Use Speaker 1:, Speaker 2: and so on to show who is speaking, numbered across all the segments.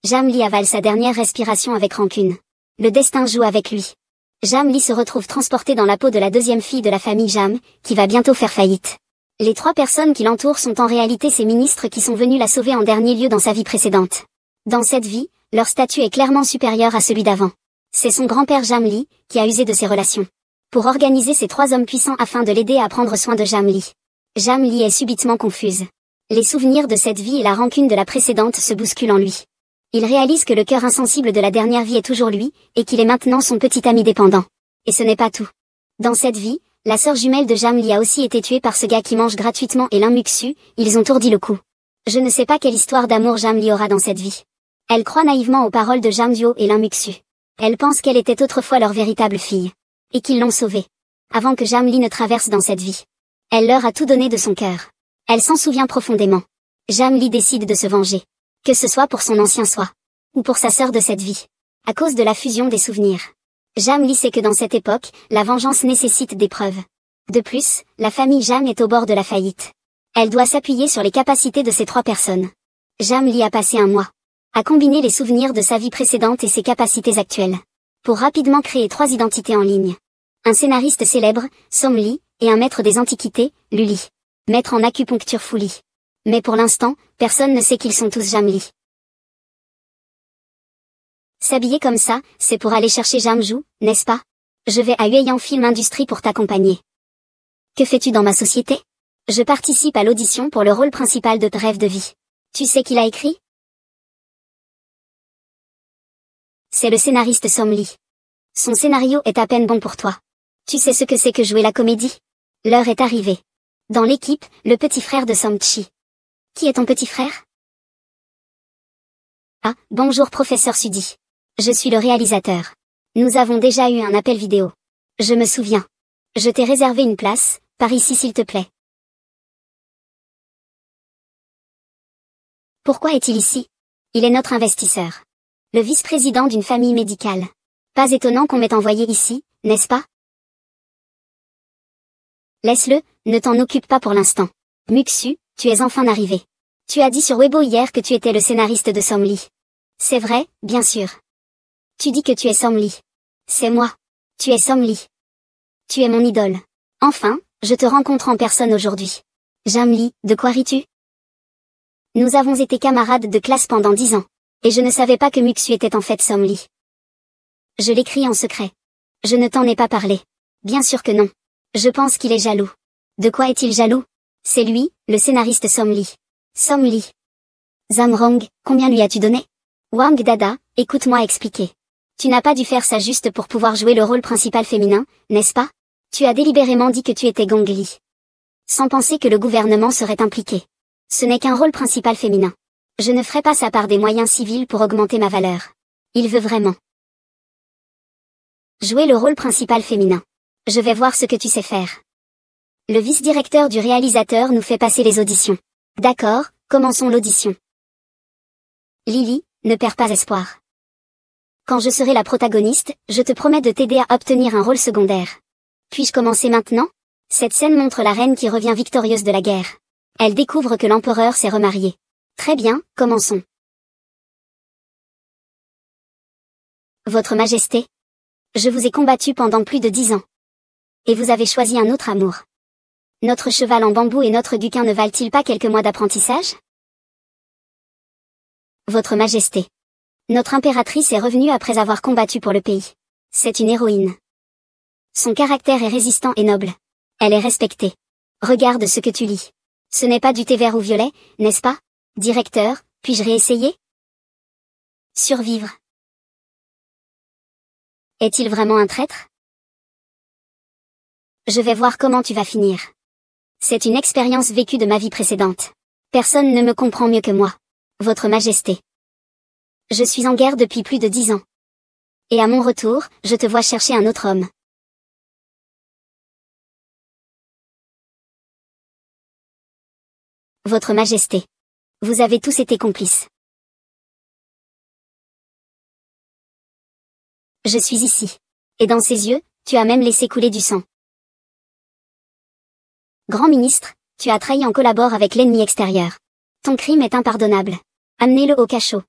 Speaker 1: Jamli avale sa dernière respiration avec rancune. Le destin joue avec lui. Jamli se retrouve transporté dans la peau de la deuxième fille de la famille Jam, qui va bientôt faire faillite. Les 3 personnes qui l'entourent sont en réalité ses ministres qui sont venus la sauver en dernier lieu dans sa vie précédente. Dans cette vie, leur statut est clairement supérieur à celui d'avant. C'est son grand-père Jamli, qui a usé de ses relations pour organiser ces 3 hommes puissants afin de l'aider à prendre soin de Jamli. Jamli est subitement confuse. Les souvenirs de cette vie et la rancune de la précédente se bousculent en lui. Il réalise que le cœur insensible de la dernière vie est toujours lui, et qu'il est maintenant son petit ami dépendant. Et ce n'est pas tout. Dans cette vie, la sœur jumelle de Jamli a aussi été tuée par ce gars qui mange gratuitement et l'Inmuxu, ils ont ourdi le coup. Je ne sais pas quelle histoire d'amour Jamli aura dans cette vie. Elle croit naïvement aux paroles de Jamdio et l'Inmuxu. Elle pense qu'elle était autrefois leur véritable fille. Et qu'ils l'ont sauvée. Avant que Jamli ne traverse dans cette vie. Elle leur a tout donné de son cœur. Elle s'en souvient profondément. Jamli décide de se venger. Que ce soit pour son ancien soi. Ou pour sa sœur de cette vie. À cause de la fusion des souvenirs. Jamli sait que dans cette époque, la vengeance nécessite des preuves. De plus, la famille Jam est au bord de la faillite. Elle doit s'appuyer sur les capacités de ces 3 personnes. Jamli a passé un mois à combiner les souvenirs de sa vie précédente et ses capacités actuelles. Pour rapidement créer 3 identités en ligne. Un scénariste célèbre, Somli, et un maître des antiquités, Luli. Maître en acupuncture Fouli. Mais pour l'instant, personne ne sait qu'ils sont tous Jamli. S'habiller comme ça, c'est pour aller chercher Jamju, n'est-ce pas? Je vais à Yueyang Film Industrie pour t'accompagner. Que fais-tu dans ma société? Je participe à l'audition pour le rôle principal de Rêve de vie. Tu sais qui l'a écrit? C'est le scénariste Somli. Son scénario est à peine bon pour toi. Tu sais ce que c'est que jouer la comédie? L'heure est arrivée. Dans l'équipe, le petit frère de Somchi. Qui est ton petit frère? Ah, bonjour professeur Sudi. Je suis le réalisateur. Nous avons déjà eu un appel vidéo. Je me souviens. Je t'ai réservé une place, par ici s'il te plaît. Pourquoi est-il ici? Il est notre investisseur. Le vice-président d'une famille médicale. Pas étonnant qu'on m'ait envoyé ici, n'est-ce pas? Laisse-le, ne t'en occupe pas pour l'instant. Muxu, tu es enfin arrivé. Tu as dit sur Weibo hier que tu étais le scénariste de Somli. C'est vrai, bien sûr. Tu dis que tu es Somli. C'est moi. Tu es Somli. Tu es mon idole. Enfin, je te rencontre en personne aujourd'hui. Jamli, de quoi ris-tu? Nous avons été camarades de classe pendant 10 ans. Et je ne savais pas que Muxu était en fait Somli. Je l'écris en secret. Je ne t'en ai pas parlé. Bien sûr que non. Je pense qu'il est jaloux. De quoi est-il jaloux? C'est lui, le scénariste Somli. Somli. Zamrong, combien lui as-tu donné? Wang Dada, écoute-moi expliquer. Tu n'as pas dû faire ça juste pour pouvoir jouer le rôle principal féminin, n'est-ce pas? Tu as délibérément dit que tu étais Gongli. Sans penser que le gouvernement serait impliqué. Ce n'est qu'un rôle principal féminin. Je ne ferai pas ça par des moyens civils pour augmenter ma valeur. Il veut vraiment jouer le rôle principal féminin. Je vais voir ce que tu sais faire. Le vice-directeur du réalisateur nous fait passer les auditions. D'accord, commençons l'audition. Lily, ne perds pas espoir. Quand je serai la protagoniste, je te promets de t'aider à obtenir un rôle secondaire. Puis-je commencer maintenant? Cette scène montre la reine qui revient victorieuse de la guerre. Elle découvre que l'empereur s'est remarié. Très bien, commençons. Votre Majesté. Je vous ai combattu pendant plus de 10 ans. Et vous avez choisi un autre amour. Notre cheval en bambou et notre duquin ne valent-ils pas quelques mois d'apprentissage? Votre Majesté. Notre impératrice est revenue après avoir combattu pour le pays. C'est une héroïne. Son caractère est résistant et noble. Elle est respectée. Regarde ce que tu lis. Ce n'est pas du thé vert ou violet, n'est-ce pas? Directeur, puis-je réessayer? Survivre. Est-il vraiment un traître? Je vais voir comment tu vas finir. C'est une expérience vécue de ma vie précédente. Personne ne me comprend mieux que moi. Votre Majesté. Je suis en guerre depuis plus de 10 ans. Et à mon retour, je te vois chercher un autre homme. Votre Majesté. Vous avez tous été complices. Je suis ici. Et dans ses yeux, tu as même laissé couler du sang. Grand ministre, tu as trahi en collabore avec l'ennemi extérieur. Ton crime est impardonnable. Amenez-le au cachot.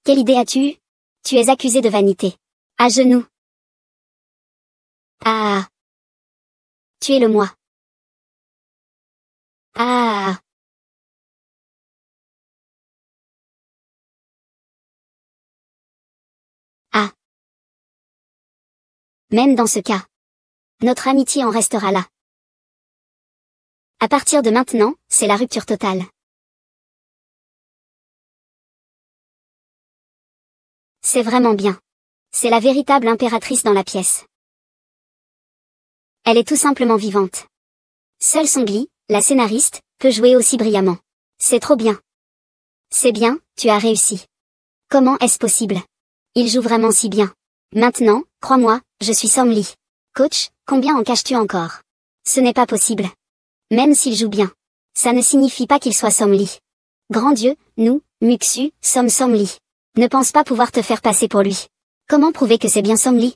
Speaker 1: Quelle idée as-tu eue? Tu es accusé de vanité. À genoux. Ah. Tu es le moi. Ah. Ah. Même dans ce cas, notre amitié en restera là. À partir de maintenant, c'est la rupture totale. C'est vraiment bien. C'est la véritable impératrice dans la pièce. Elle est tout simplement vivante. Seule Songli, la scénariste, peut jouer aussi brillamment. C'est trop bien. C'est bien, tu as réussi. Comment est-ce possible? Il joue vraiment si bien. Maintenant, crois-moi, je suis Somli. Coach, combien en caches-tu encore? Ce n'est pas possible. Même s'il joue bien. Ça ne signifie pas qu'il soit Somli. Grand Dieu, nous, Muxu, sommes Somli. Ne pense pas pouvoir te faire passer pour lui. Comment prouver que c'est bien Somli?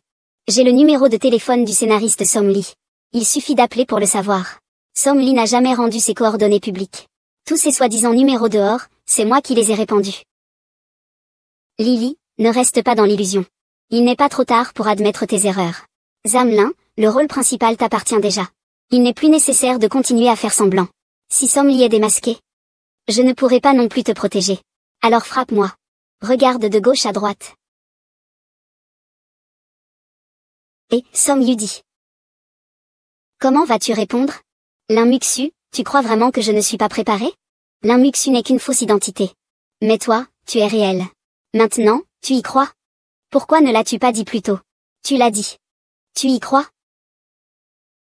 Speaker 1: J'ai le numéro de téléphone du scénariste Somli. Il suffit d'appeler pour le savoir. Somli n'a jamais rendu ses coordonnées publiques. Tous ces soi-disant numéros dehors, c'est moi qui les ai répandus. Lily, ne reste pas dans l'illusion. Il n'est pas trop tard pour admettre tes erreurs. Zamlin, le rôle principal t'appartient déjà. Il n'est plus nécessaire de continuer à faire semblant. Si Somli est démasqué, je ne pourrai pas non plus te protéger. Alors frappe-moi. Regarde de gauche à droite. Et, Som Yudi. Comment vas-tu répondre? L'Inmuxu, tu crois vraiment que je ne suis pas préparé? L'Inmuxu n'est qu'une fausse identité. Mais toi, tu es réel. Maintenant, tu y crois? Pourquoi ne l'as-tu pas dit plus tôt? Tu l'as dit. Tu y crois?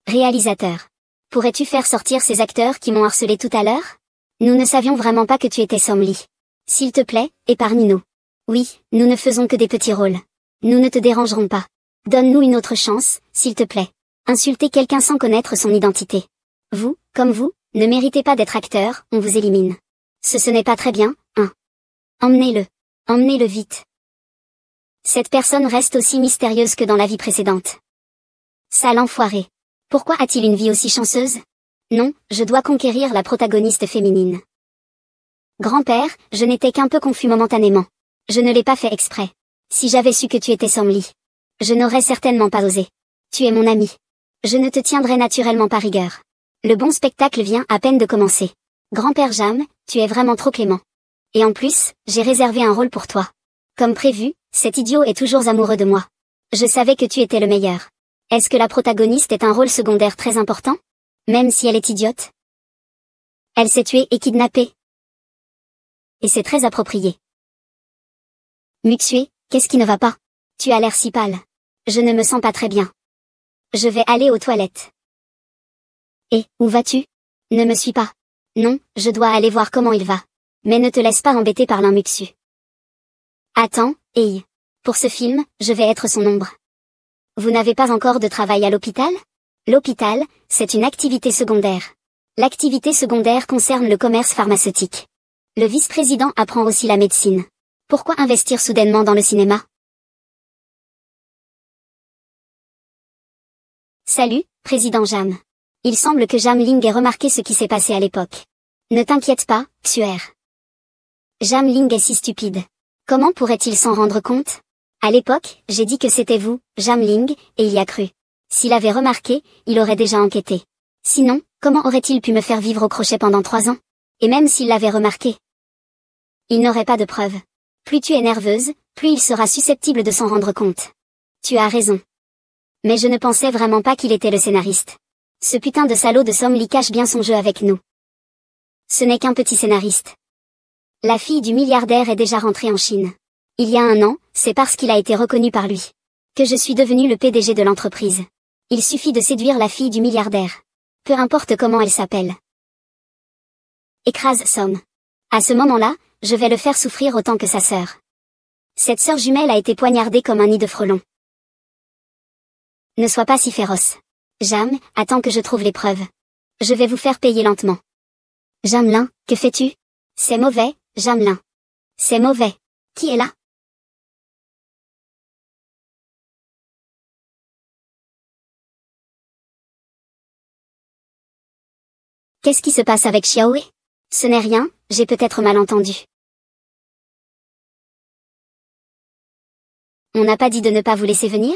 Speaker 1: Réalisateur. Pourrais-tu faire sortir ces acteurs qui m'ont harcelé tout à l'heure? Nous ne savions vraiment pas que tu étais Somli. S'il te plaît, épargne-nous. Oui, nous ne faisons que des petits rôles. Nous ne te dérangerons pas. Donne-nous une autre chance, s'il te plaît. Insulter quelqu'un sans connaître son identité. Vous, comme vous, ne méritez pas d'être acteur, on vous élimine. Ce n'est pas très bien, hein. Emmenez-le. Emmenez-le vite. Cette personne reste aussi mystérieuse que dans la vie précédente. Sale enfoiré. Pourquoi a-t-il une vie aussi chanceuse? Non, je dois conquérir la protagoniste féminine. Grand-père, je n'étais qu'un peu confus momentanément. Je ne l'ai pas fait exprès. Si j'avais su que tu étais Somli, je n'aurais certainement pas osé. Tu es mon ami. Je ne te tiendrai naturellement pas rigueur. Le bon spectacle vient à peine de commencer. Grand-père Jam, tu es vraiment trop clément. Et en plus, j'ai réservé un rôle pour toi. Comme prévu, cet idiot est toujours amoureux de moi. Je savais que tu étais le meilleur. Est-ce que la protagoniste est un rôle secondaire très important? Même si elle est idiote? Elle s'est tuée et kidnappée. Et c'est très approprié. Muxue, qu'est-ce qui ne va pas? Tu as l'air si pâle. Je ne me sens pas très bien. Je vais aller aux toilettes. Et, où vas-tu? Ne me suis pas. Non, je dois aller voir comment il va. Mais ne te laisse pas embêter par l'Inmuxu. Attends, hey. Pour ce film, je vais être son ombre. Vous n'avez pas encore de travail à l'hôpital? L'hôpital, c'est une activité secondaire. L'activité secondaire concerne le commerce pharmaceutique. Le vice-président apprend aussi la médecine. Pourquoi investir soudainement dans le cinéma? Salut, président Jam. Il semble que Jam Ling ait remarqué ce qui s'est passé à l'époque. Ne t'inquiète pas, Xuer. Jam Ling est si stupide. Comment pourrait-il s'en rendre compte? À l'époque, j'ai dit que c'était vous, Jam Ling, et il y a cru. S'il avait remarqué, il aurait déjà enquêté. Sinon, comment aurait-il pu me faire vivre au crochet pendant 3 ans? Et même s'il l'avait remarqué, il n'aurait pas de preuves. Plus tu es nerveuse, plus il sera susceptible de s'en rendre compte. Tu as raison. Mais je ne pensais vraiment pas qu'il était le scénariste. Ce putain de salaud de Somli cache bien son jeu avec nous. Ce n'est qu'un petit scénariste. La fille du milliardaire est déjà rentrée en Chine. Il y a 1 an, c'est parce qu'il a été reconnu par lui que je suis devenu le PDG de l'entreprise. Il suffit de séduire la fille du milliardaire. Peu importe comment elle s'appelle. Écrase Som. À ce moment-là, je vais le faire souffrir autant que sa sœur. Cette sœur jumelle a été poignardée comme un nid de frelons. Ne sois pas si féroce. Jam, attends que je trouve les preuves. Je vais vous faire payer lentement. Jamelin, que fais-tu? C'est mauvais, Jamelin. C'est mauvais. Qui est là? Qu'est-ce qui se passe avec Xiaoe? Ce n'est rien, j'ai peut-être mal entendu. On n'a pas dit de ne pas vous laisser venir?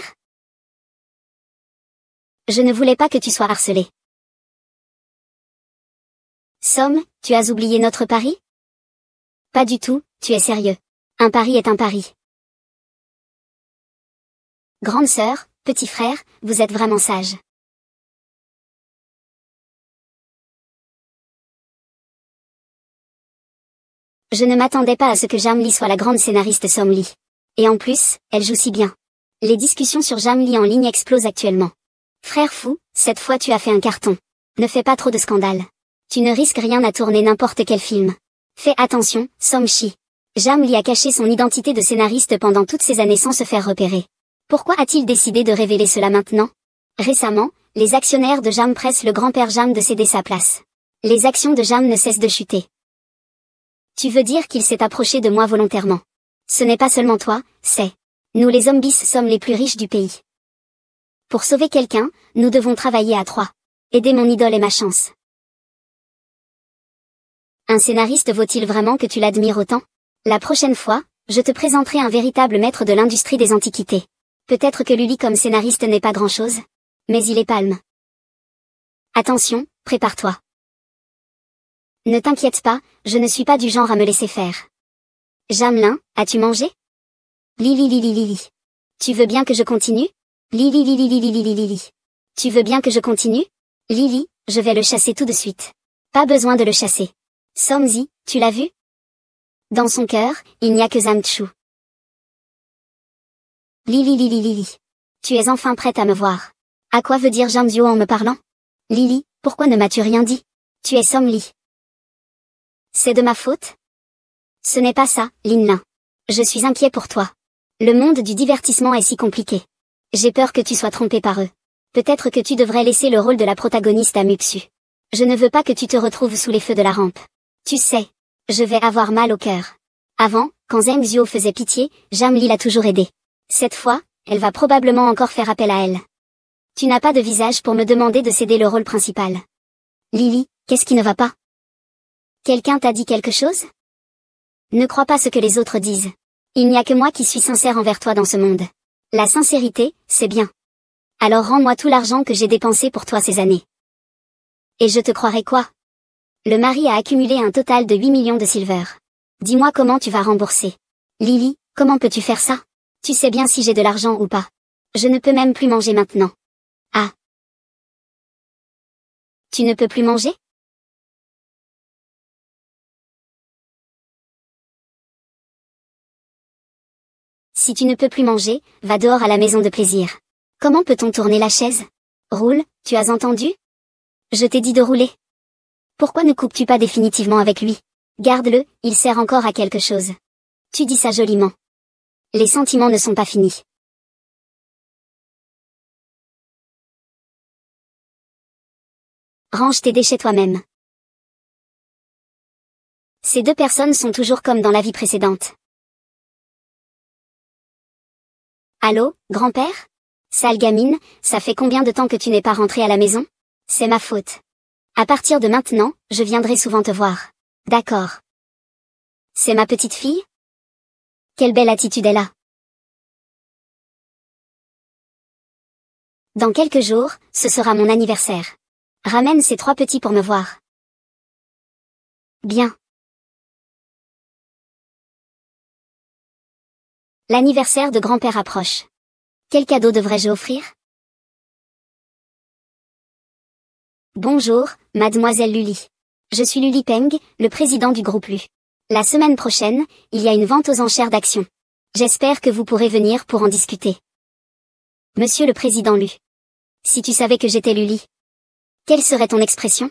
Speaker 1: Je ne voulais pas que tu sois harcelé. Somme, tu as oublié notre pari? Pas du tout, tu es sérieux. Un pari est un pari. Grande sœur, petit frère, vous êtes vraiment sages. Je ne m'attendais pas à ce que Jam Lee soit la grande scénariste Som Lee. Et en plus, elle joue si bien. Les discussions sur Jam Lee en ligne explosent actuellement. Frère fou, cette fois tu as fait un carton. Ne fais pas trop de scandale. Tu ne risques rien à tourner n'importe quel film. Fais attention, Som Chi. Jam Lee a caché son identité de scénariste pendant toutes ces années sans se faire repérer. Pourquoi a-t-il décidé de révéler cela maintenant? Récemment, les actionnaires de Jam pressent le grand-père Jam de céder sa place. Les actions de Jam ne cessent de chuter. Tu veux dire qu'il s'est approché de moi volontairement? Ce n'est pas seulement toi, c'est... Nous les zombies sommes les plus riches du pays. Pour sauver quelqu'un, nous devons travailler à 3. Aider mon idole est ma chance. Un scénariste vaut-il vraiment que tu l'admires autant? La prochaine fois, je te présenterai un véritable maître de l'industrie des antiquités. Peut-être que Lully comme scénariste n'est pas grand-chose. Mais il est palme. Attention, prépare-toi. Ne t'inquiète pas, je ne suis pas du genre à me laisser faire. Jamelin, as-tu mangé? Lili Lili Lili. Tu veux bien que je continue? Lili Lili Lili Lili Lili. Tu veux bien que je continue? Lili, je vais le chasser tout de suite. Pas besoin de le chasser. Somzi, tu l'as vu? Dans son cœur, il n'y a que Zamtchou. Lili Lili Lili. Tu es enfin prête à me voir. À quoi veut dire Jamzio en me parlant? Lili, pourquoi ne m'as-tu rien dit? Tu es Somli. C'est de ma faute? Ce n'est pas ça, Linlin. Je suis inquiet pour toi. Le monde du divertissement est si compliqué. J'ai peur que tu sois trompé par eux. Peut-être que tu devrais laisser le rôle de la protagoniste à Muxu. Je ne veux pas que tu te retrouves sous les feux de la rampe. Tu sais, je vais avoir mal au cœur. Avant, quand Zheng Zhuo faisait pitié, Jam Lee l'a toujours aidé. Cette fois, elle va probablement encore faire appel à elle. Tu n'as pas de visage pour me demander de céder le rôle principal. Lily, qu'est-ce qui ne va pas? Quelqu'un t'a dit quelque chose? Ne crois pas ce que les autres disent. Il n'y a que moi qui suis sincère envers toi dans ce monde. La sincérité, c'est bien. Alors rends-moi tout l'argent que j'ai dépensé pour toi ces années. Et je te croirai quoi? Le mari a accumulé un total de 8 millions de silver. Dis-moi comment tu vas rembourser. Lily, comment peux-tu faire ça? Tu sais bien si j'ai de l'argent ou pas. Je ne peux même plus manger maintenant. Ah. Tu ne peux plus manger? Si tu ne peux plus manger, va dehors à la maison de plaisir. Comment peut-on tourner la chaise? Roule, tu as entendu? Je t'ai dit de rouler. Pourquoi ne coupes-tu pas définitivement avec lui? Garde-le, il sert encore à quelque chose. Tu dis ça joliment. Les sentiments ne sont pas finis. Range tes déchets toi-même. Ces deux personnes sont toujours comme dans la vie précédente. Allô, grand-père? Sale gamine, ça fait combien de temps que tu n'es pas rentré à la maison? C'est ma faute. À partir de maintenant, je viendrai souvent te voir. D'accord. C'est ma petite fille? Quelle belle attitude elle a. Dans quelques jours, ce sera mon anniversaire. Ramène ces 3 petits pour me voir. Bien. L'anniversaire de grand-père approche. Quel cadeau devrais-je offrir? Bonjour, mademoiselle Lully. Je suis Lully Peng, le président du groupe Lu. La semaine prochaine, il y a une vente aux enchères d'actions. J'espère que vous pourrez venir pour en discuter. Monsieur le président Lu. Si tu savais que j'étais Lully. Quelle serait ton expression?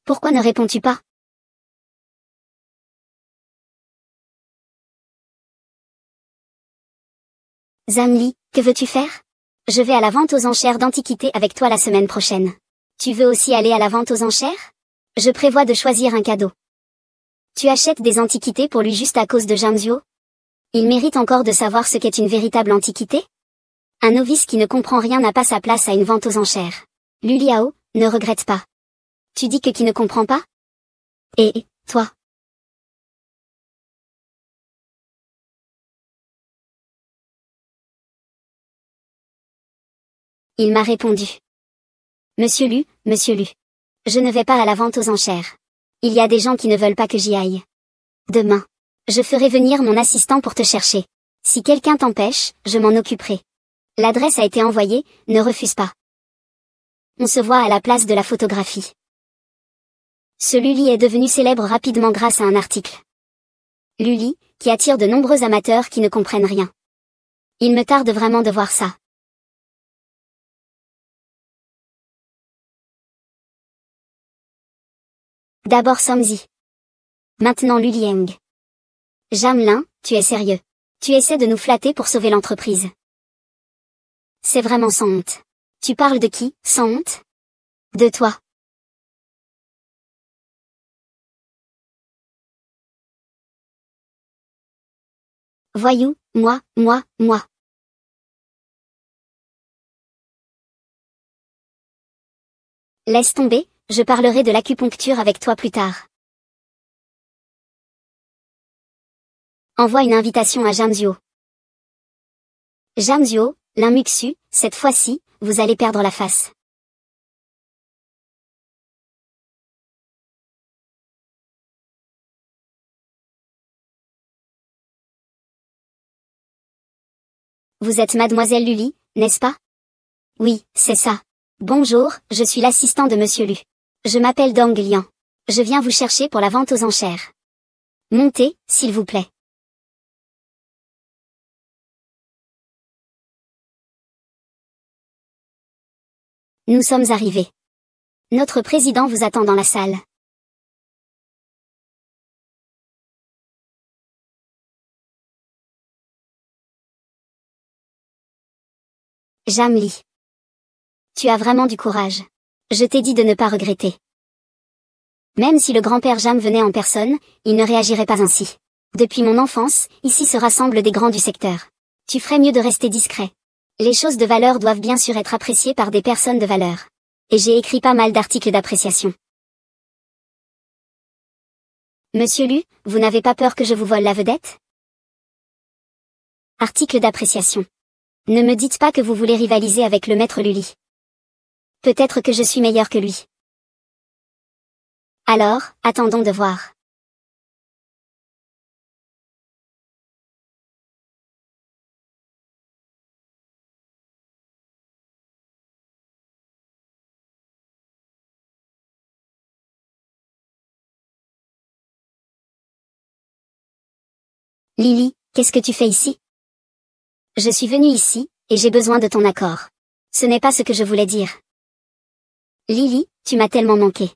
Speaker 1: Pourquoi ne réponds-tu pas? Zamli, que veux-tu faire? Je vais à la vente aux enchères d'antiquités avec toi la semaine prochaine. Tu veux aussi aller à la vente aux enchères? Je prévois de choisir un cadeau. Tu achètes des antiquités pour lui juste à cause de Jamzio? Il mérite encore de savoir ce qu'est une véritable antiquité? Un novice qui ne comprend rien n'a pas sa place à une vente aux enchères. Luliao, ne regrette pas. Tu dis que qui ne comprend pas? Et, Toi. Il m'a répondu. Monsieur Lu, monsieur Lu. Je ne vais pas à la vente aux enchères. Il y a des gens qui ne veulent pas que j'y aille. Demain. Je ferai venir mon assistant pour te chercher. Si quelqu'un t'empêche, je m'en occuperai. L'adresse a été envoyée, ne refuse pas. On se voit à la place de la photographie. Ce Luli est devenu célèbre rapidement grâce à un article. Luli, qui attire de nombreux amateurs qui ne comprennent rien. Il me tarde vraiment de voir ça. D'abord Somzi. Maintenant Lulieng. Jamelin, tu es sérieux. Tu essaies de nous flatter pour sauver l'entreprise. C'est vraiment sans honte. Tu parles de qui, sans honte? De toi. Voyou, moi. Laisse tomber, je parlerai de l'acupuncture avec toi plus tard. Envoie une invitation à Jamzio. Jamzio, l'Inmuxu, cette fois-ci, vous allez perdre la face. Vous êtes mademoiselle Luli, n'est-ce pas? Oui, c'est ça. Bonjour, je suis l'assistant de monsieur Lu. Je m'appelle Dong Lian. Je viens vous chercher pour la vente aux enchères. Montez, s'il vous plaît. Nous sommes arrivés. Notre président vous attend dans la salle. Jamli. Tu as vraiment du courage. Je t'ai dit de ne pas regretter. Même si le grand-père Jam venait en personne, il ne réagirait pas ainsi. Depuis mon enfance, ici se rassemblent des grands du secteur. Tu ferais mieux de rester discret. Les choses de valeur doivent bien sûr être appréciées par des personnes de valeur. Et j'ai écrit pas mal d'articles d'appréciation. Monsieur Lu, vous n'avez pas peur que je vous vole la vedette? Article d'appréciation. Ne me dites pas que vous voulez rivaliser avec le maître Luli. Peut-être que je suis meilleur que lui. Alors, attendons de voir. Lily, qu'est-ce que tu fais ici? Je suis venue ici, et j'ai besoin de ton accord. Ce n'est pas ce que je voulais dire. Lily, tu m'as tellement manqué.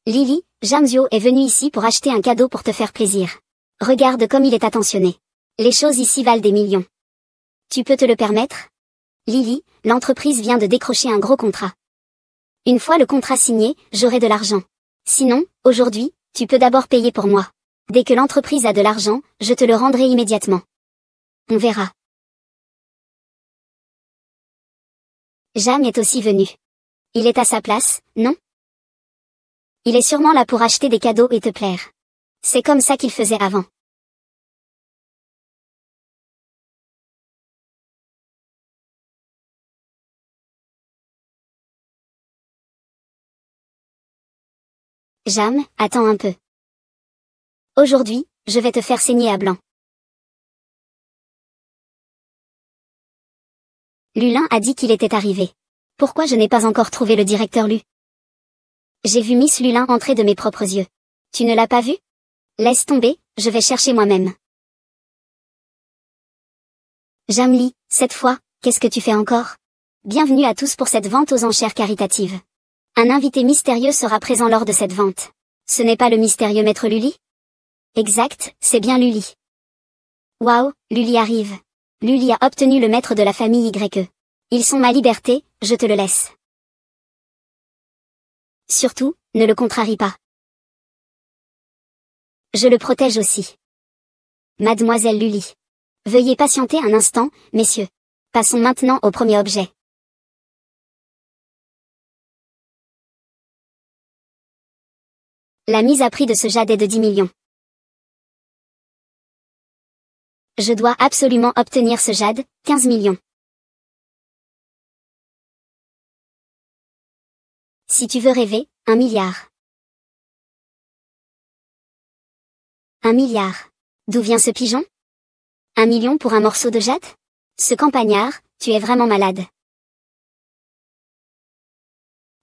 Speaker 1: Lily, Jamzio est venu ici pour acheter un cadeau pour te faire plaisir. Regarde comme il est attentionné. Les choses ici valent des millions. Tu peux te le permettre? Lily, l'entreprise vient de décrocher un gros contrat. Une fois le contrat signé, j'aurai de l'argent. Sinon, aujourd'hui, tu peux d'abord payer pour moi. Dès que l'entreprise a de l'argent, je te le rendrai immédiatement. On verra. Jam est aussi venu. Il est à sa place, non? Il est sûrement là pour acheter des cadeaux et te plaire. C'est comme ça qu'il faisait avant. Jam, attends un peu. Aujourd'hui, je vais te faire saigner à blanc. Lulin a dit qu'il était arrivé. Pourquoi je n'ai pas encore trouvé le directeur Lu? J'ai vu Miss Lulin entrer de mes propres yeux. Tu ne l'as pas vu? Laisse tomber, je vais chercher moi-même. Jamli, cette fois, qu'est-ce que tu fais encore? Bienvenue à tous pour cette vente aux enchères caritatives. Un invité mystérieux sera présent lors de cette vente. Ce n'est pas le mystérieux maître Luli? Exact, c'est bien Luli. Waouh, Luli arrive. Luli a obtenu le maître de la famille YE. Ils sont ma liberté, je te le laisse. Surtout, ne le contrarie pas. Je le protège aussi. Mademoiselle Luli. Veuillez patienter un instant, messieurs. Passons maintenant au premier objet. La mise à prix de ce jade est de 10 millions. Je dois absolument obtenir ce jade, 15 millions. Si tu veux rêver, 1 milliard. 1 milliard. D'où vient ce pigeon? 1 million pour un morceau de jade? Ce campagnard, tu es vraiment malade.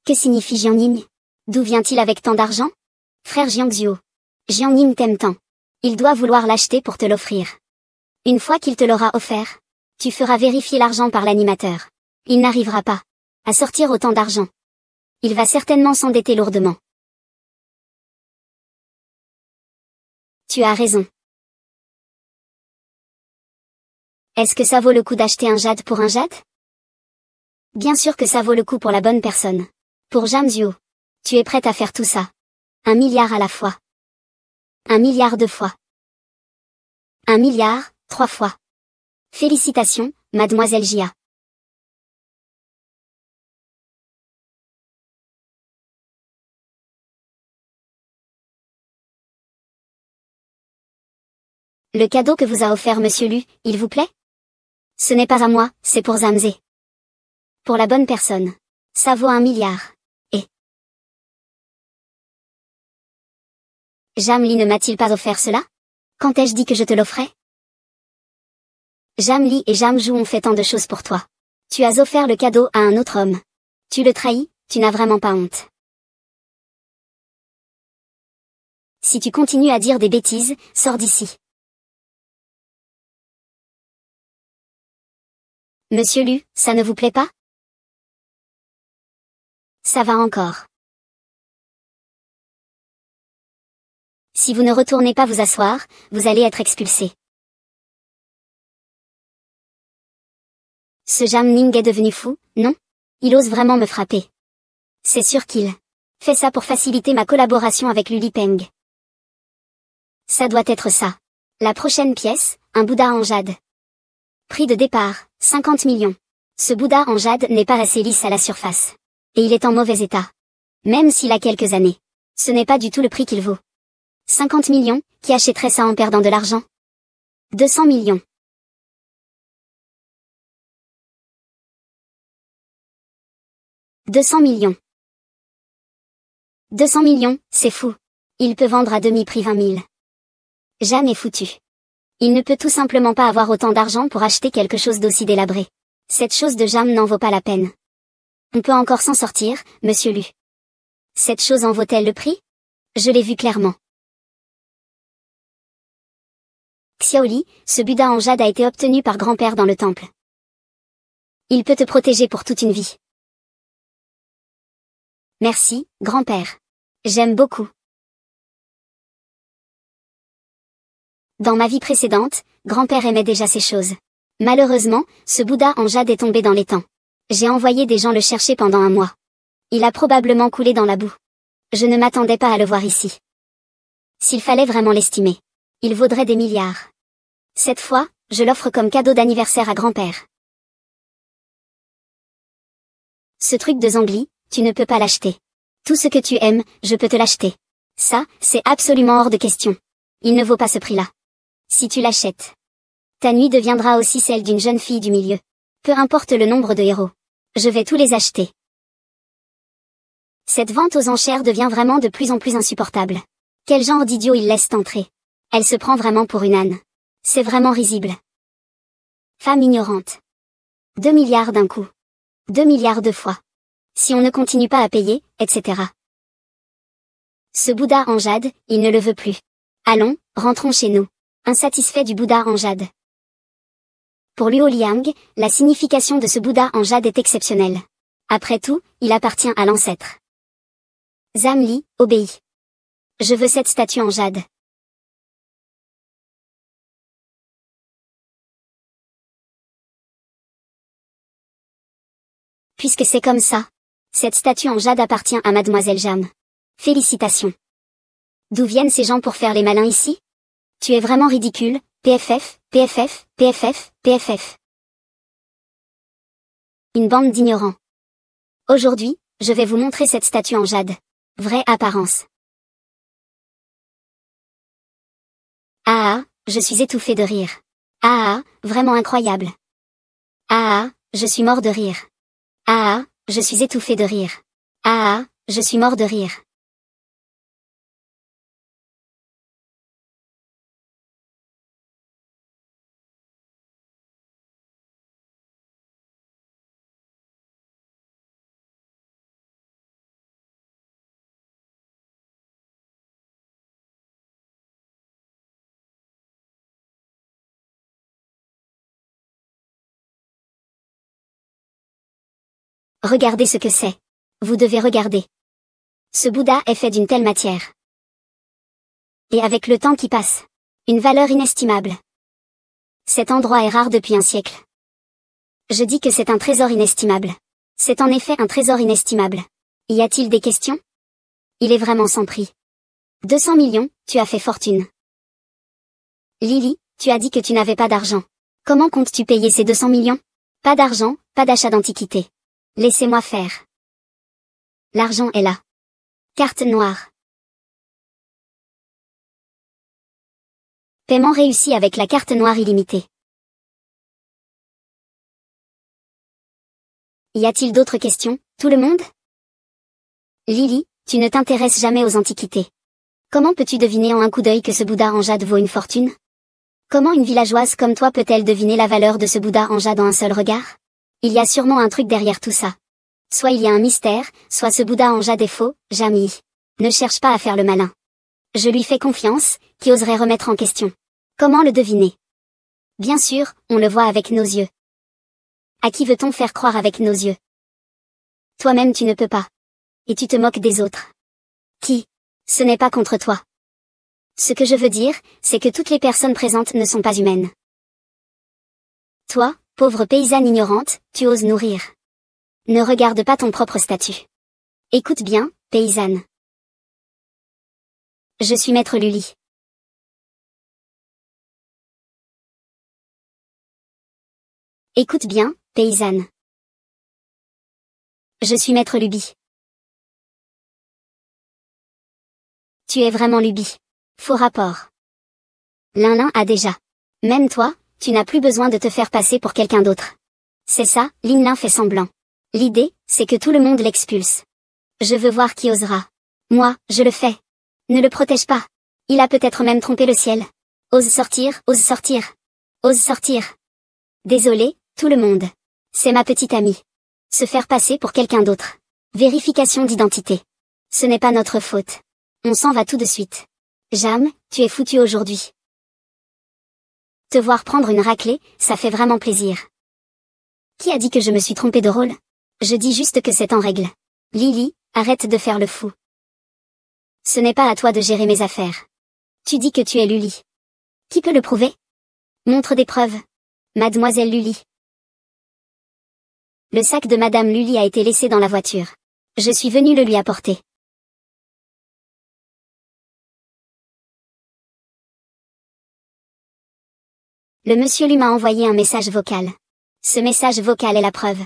Speaker 1: Que signifie Jiangning? D'où vient-il avec tant d'argent? Frère Jiangxiu. Jiangning t'aime tant. Il doit vouloir l'acheter pour te l'offrir. Une fois qu'il te l'aura offert, tu feras vérifier l'argent par l'animateur. Il n'arrivera pas à sortir autant d'argent. Il va certainement s'endetter lourdement. Tu as raison. Est-ce que ça vaut le coup d'acheter un jade pour un jade? Bien sûr que ça vaut le coup pour la bonne personne. Pour Jiangxiu. Tu es prête à faire tout ça. 1 milliard à la fois. 1 milliard 2 fois. 1 milliard, 3 fois. Félicitations, mademoiselle Jia. Le cadeau que vous a offert Monsieur Lu, il vous plaît? Ce n'est pas à moi, c'est pour Zamzé. Pour la bonne personne. Ça vaut 1 milliard. Et Jamli ne m'a-t-il pas offert cela? Quand ai-je dit que je te l'offrais? Jamli et Jamjou ont fait tant de choses pour toi. Tu as offert le cadeau à un autre homme. Tu le trahis, tu n'as vraiment pas honte. Si tu continues à dire des bêtises, sors d'ici. Monsieur Lu, ça ne vous plaît pas? Ça va encore. Si vous ne retournez pas vous asseoir, vous allez être expulsé. Ce Jamning est devenu fou, non? Il ose vraiment me frapper. C'est sûr qu'il fait ça pour faciliter ma collaboration avec Luli Peng. Ça doit être ça. La prochaine pièce, un Bouddha en jade. Prix de départ, 50 millions. Ce Bouddha en jade n'est pas assez lisse à la surface. Et il est en mauvais état. Même s'il a quelques années. Ce n'est pas du tout le prix qu'il vaut. 50 millions, qui achèterait ça en perdant de l'argent? 200 millions. 200 millions. 200 millions, c'est fou. Il peut vendre à demi-prix 20 000. Jeanne est foutu. Il ne peut tout simplement pas avoir autant d'argent pour acheter quelque chose d'aussi délabré. Cette chose de Jam n'en vaut pas la peine. On peut encore s'en sortir, monsieur Lu. Cette chose en vaut-elle le prix? Je l'ai vu clairement. Xiaoli, ce Bouddha en jade a été obtenu par grand-père dans le temple. Il peut te protéger pour toute une vie. Merci, grand-père. J'aime beaucoup. Dans ma vie précédente, grand-père aimait déjà ces choses. Malheureusement, ce Bouddha en jade est tombé dans les temps. J'ai envoyé des gens le chercher pendant un mois. Il a probablement coulé dans la boue. Je ne m'attendais pas à le voir ici. S'il fallait vraiment l'estimer, il vaudrait des milliards. Cette fois, je l'offre comme cadeau d'anniversaire à grand-père. Ce truc de Zangli, tu ne peux pas l'acheter. Tout ce que tu aimes, je peux te l'acheter. Ça, c'est absolument hors de question. Il ne vaut pas ce prix-là. Si tu l'achètes, ta nuit deviendra aussi celle d'une jeune fille du milieu. Peu importe le nombre de héros. Je vais tous les acheter. Cette vente aux enchères devient vraiment de plus en plus insupportable. Quel genre d'idiot il laisse entrer? Elle se prend vraiment pour une âne. C'est vraiment risible. Femme ignorante. 2 milliards d'un coup. 2 milliards 2 fois. Si on ne continue pas à payer, etc. Ce Bouddha en jade, il ne le veut plus. Allons, rentrons chez nous. Insatisfait du Bouddha en jade. Pour Luo Liang, la signification de ce Bouddha en jade est exceptionnelle. Après tout, il appartient à l'ancêtre. Zamli, obéit. Je veux cette statue en jade. Puisque c'est comme ça. Cette statue en jade appartient à mademoiselle Jam. Félicitations. D'où viennent ces gens pour faire les malins ici? Tu es vraiment ridicule, PFF, PFF, PFF, PFF. Une bande d'ignorants. Aujourd'hui, je vais vous montrer cette statue en jade. Vraie apparence. Ah ah, je suis étouffé de rire. Ah ah, vraiment incroyable. Ah ah, je suis mort de rire. Ah ah, je suis étouffé de rire. Ah ah, je suis mort de rire. Regardez ce que c'est. Vous devez regarder. Ce Bouddha est fait d'une telle matière. Et avec le temps qui passe. Une valeur inestimable. Cet endroit est rare depuis un siècle. Je dis que c'est un trésor inestimable. C'est en effet un trésor inestimable. Y a-t-il des questions? Il est vraiment sans prix. 200 millions, tu as fait fortune. Lily, tu as dit que tu n'avais pas d'argent. Comment comptes-tu payer ces 200 millions? Pas d'argent, pas d'achat d'antiquité. Laissez-moi faire. L'argent est là. Carte noire. Paiement réussi avec la carte noire illimitée. Y a-t-il d'autres questions, tout le monde? Lily, tu ne t'intéresses jamais aux antiquités. Comment peux-tu deviner en un coup d'œil que ce Bouddha en jade vaut une fortune? Comment une villageoise comme toi peut-elle deviner la valeur de ce Bouddha en jade en un seul regard? Il y a sûrement un truc derrière tout ça. Soit il y a un mystère, soit ce Bouddha en jade est faux, Jamy. Ne cherche pas à faire le malin. Je lui fais confiance, qui oserait remettre en question? Comment le deviner? Bien sûr, on le voit avec nos yeux. À qui veut-on faire croire avec nos yeux? Toi-même tu ne peux pas. Et tu te moques des autres. Qui? Ce n'est pas contre toi. Ce que je veux dire, c'est que toutes les personnes présentes ne sont pas humaines. Toi, pauvre paysanne ignorante, tu oses nourrir. Ne regarde pas ton propre statut. Écoute bien, paysanne. Je suis maître Lully. Écoute bien, paysanne. Je suis maître Luby. Tu es vraiment Luby. Faux rapport. L'un a déjà. Même toi, tu n'as plus besoin de te faire passer pour quelqu'un d'autre. C'est ça, Lin fait semblant. L'idée, c'est que tout le monde l'expulse. Je veux voir qui osera. Moi, je le fais. Ne le protège pas. Il a peut-être même trompé le ciel. Ose sortir, ose sortir. Ose sortir. Désolé, tout le monde. C'est ma petite amie. Se faire passer pour quelqu'un d'autre. Vérification d'identité. Ce n'est pas notre faute. On s'en va tout de suite. Jam, tu es foutu aujourd'hui. Te voir prendre une raclée, ça fait vraiment plaisir. Qui a dit que je me suis trompé de rôle? Je dis juste que c'est en règle. Lily, arrête de faire le fou. Ce n'est pas à toi de gérer mes affaires. Tu dis que tu es Lully. Qui peut le prouver? Montre des preuves. Mademoiselle Lully. Le sac de Madame Lully a été laissé dans la voiture. Je suis venu le lui apporter. Le monsieur lui m'a envoyé un message vocal. Ce message vocal est la preuve.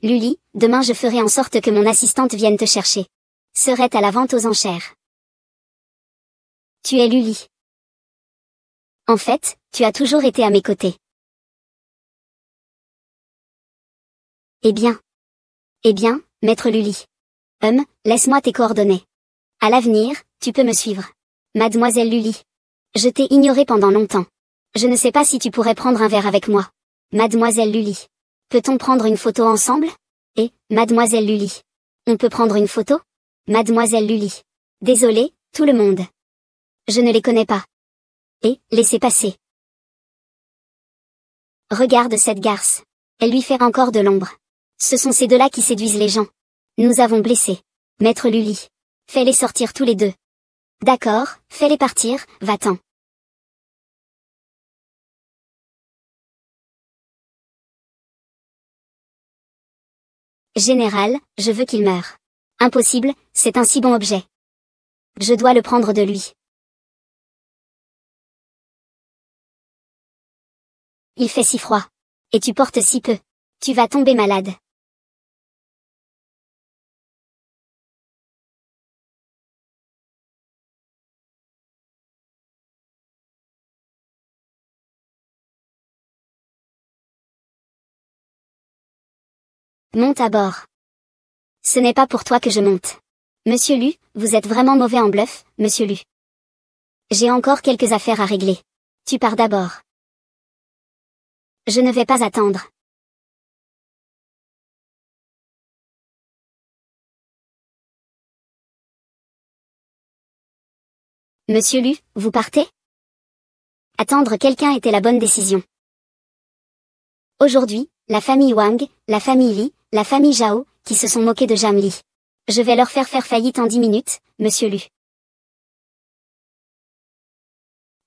Speaker 1: Lully, demain je ferai en sorte que mon assistante vienne te chercher. Serait à la vente aux enchères. Tu es Lully. En fait, tu as toujours été à mes côtés. Eh bien, maître Lully. Laisse-moi tes coordonnées. À l'avenir, tu peux me suivre. Mademoiselle Lully. Je t'ai ignoré pendant longtemps. Je ne sais pas si tu pourrais prendre un verre avec moi. Mademoiselle Lully. Peut-on prendre une photo ensemble? Mademoiselle Lully. On peut prendre une photo? Mademoiselle Lully. Désolé, tout le monde. Je ne les connais pas. Laissez passer. Regarde cette garce. Elle lui fait encore de l'ombre. Ce sont ces deux-là qui séduisent les gens. Nous avons blessé. Maître Lully. Fais-les sortir tous les deux. D'accord, fais-les partir, va-t'en. Général, je veux qu'il meure. Impossible, c'est un si bon objet. Je dois le prendre de lui. Il fait si froid. Et tu portes si peu. Tu vas tomber malade. Monte à bord. Ce n'est pas pour toi que je monte. Monsieur Lu, vous êtes vraiment mauvais en bluff, monsieur Lu. J'ai encore quelques affaires à régler. Tu pars d'abord. Je ne vais pas attendre. Monsieur Lu, vous partez? Attendre quelqu'un était la bonne décision. Aujourd'hui, la famille Wang, la famille Li, la famille Zhao, qui se sont moqués de Jam Li. Je vais leur faire faillite en 10 minutes, monsieur Lu.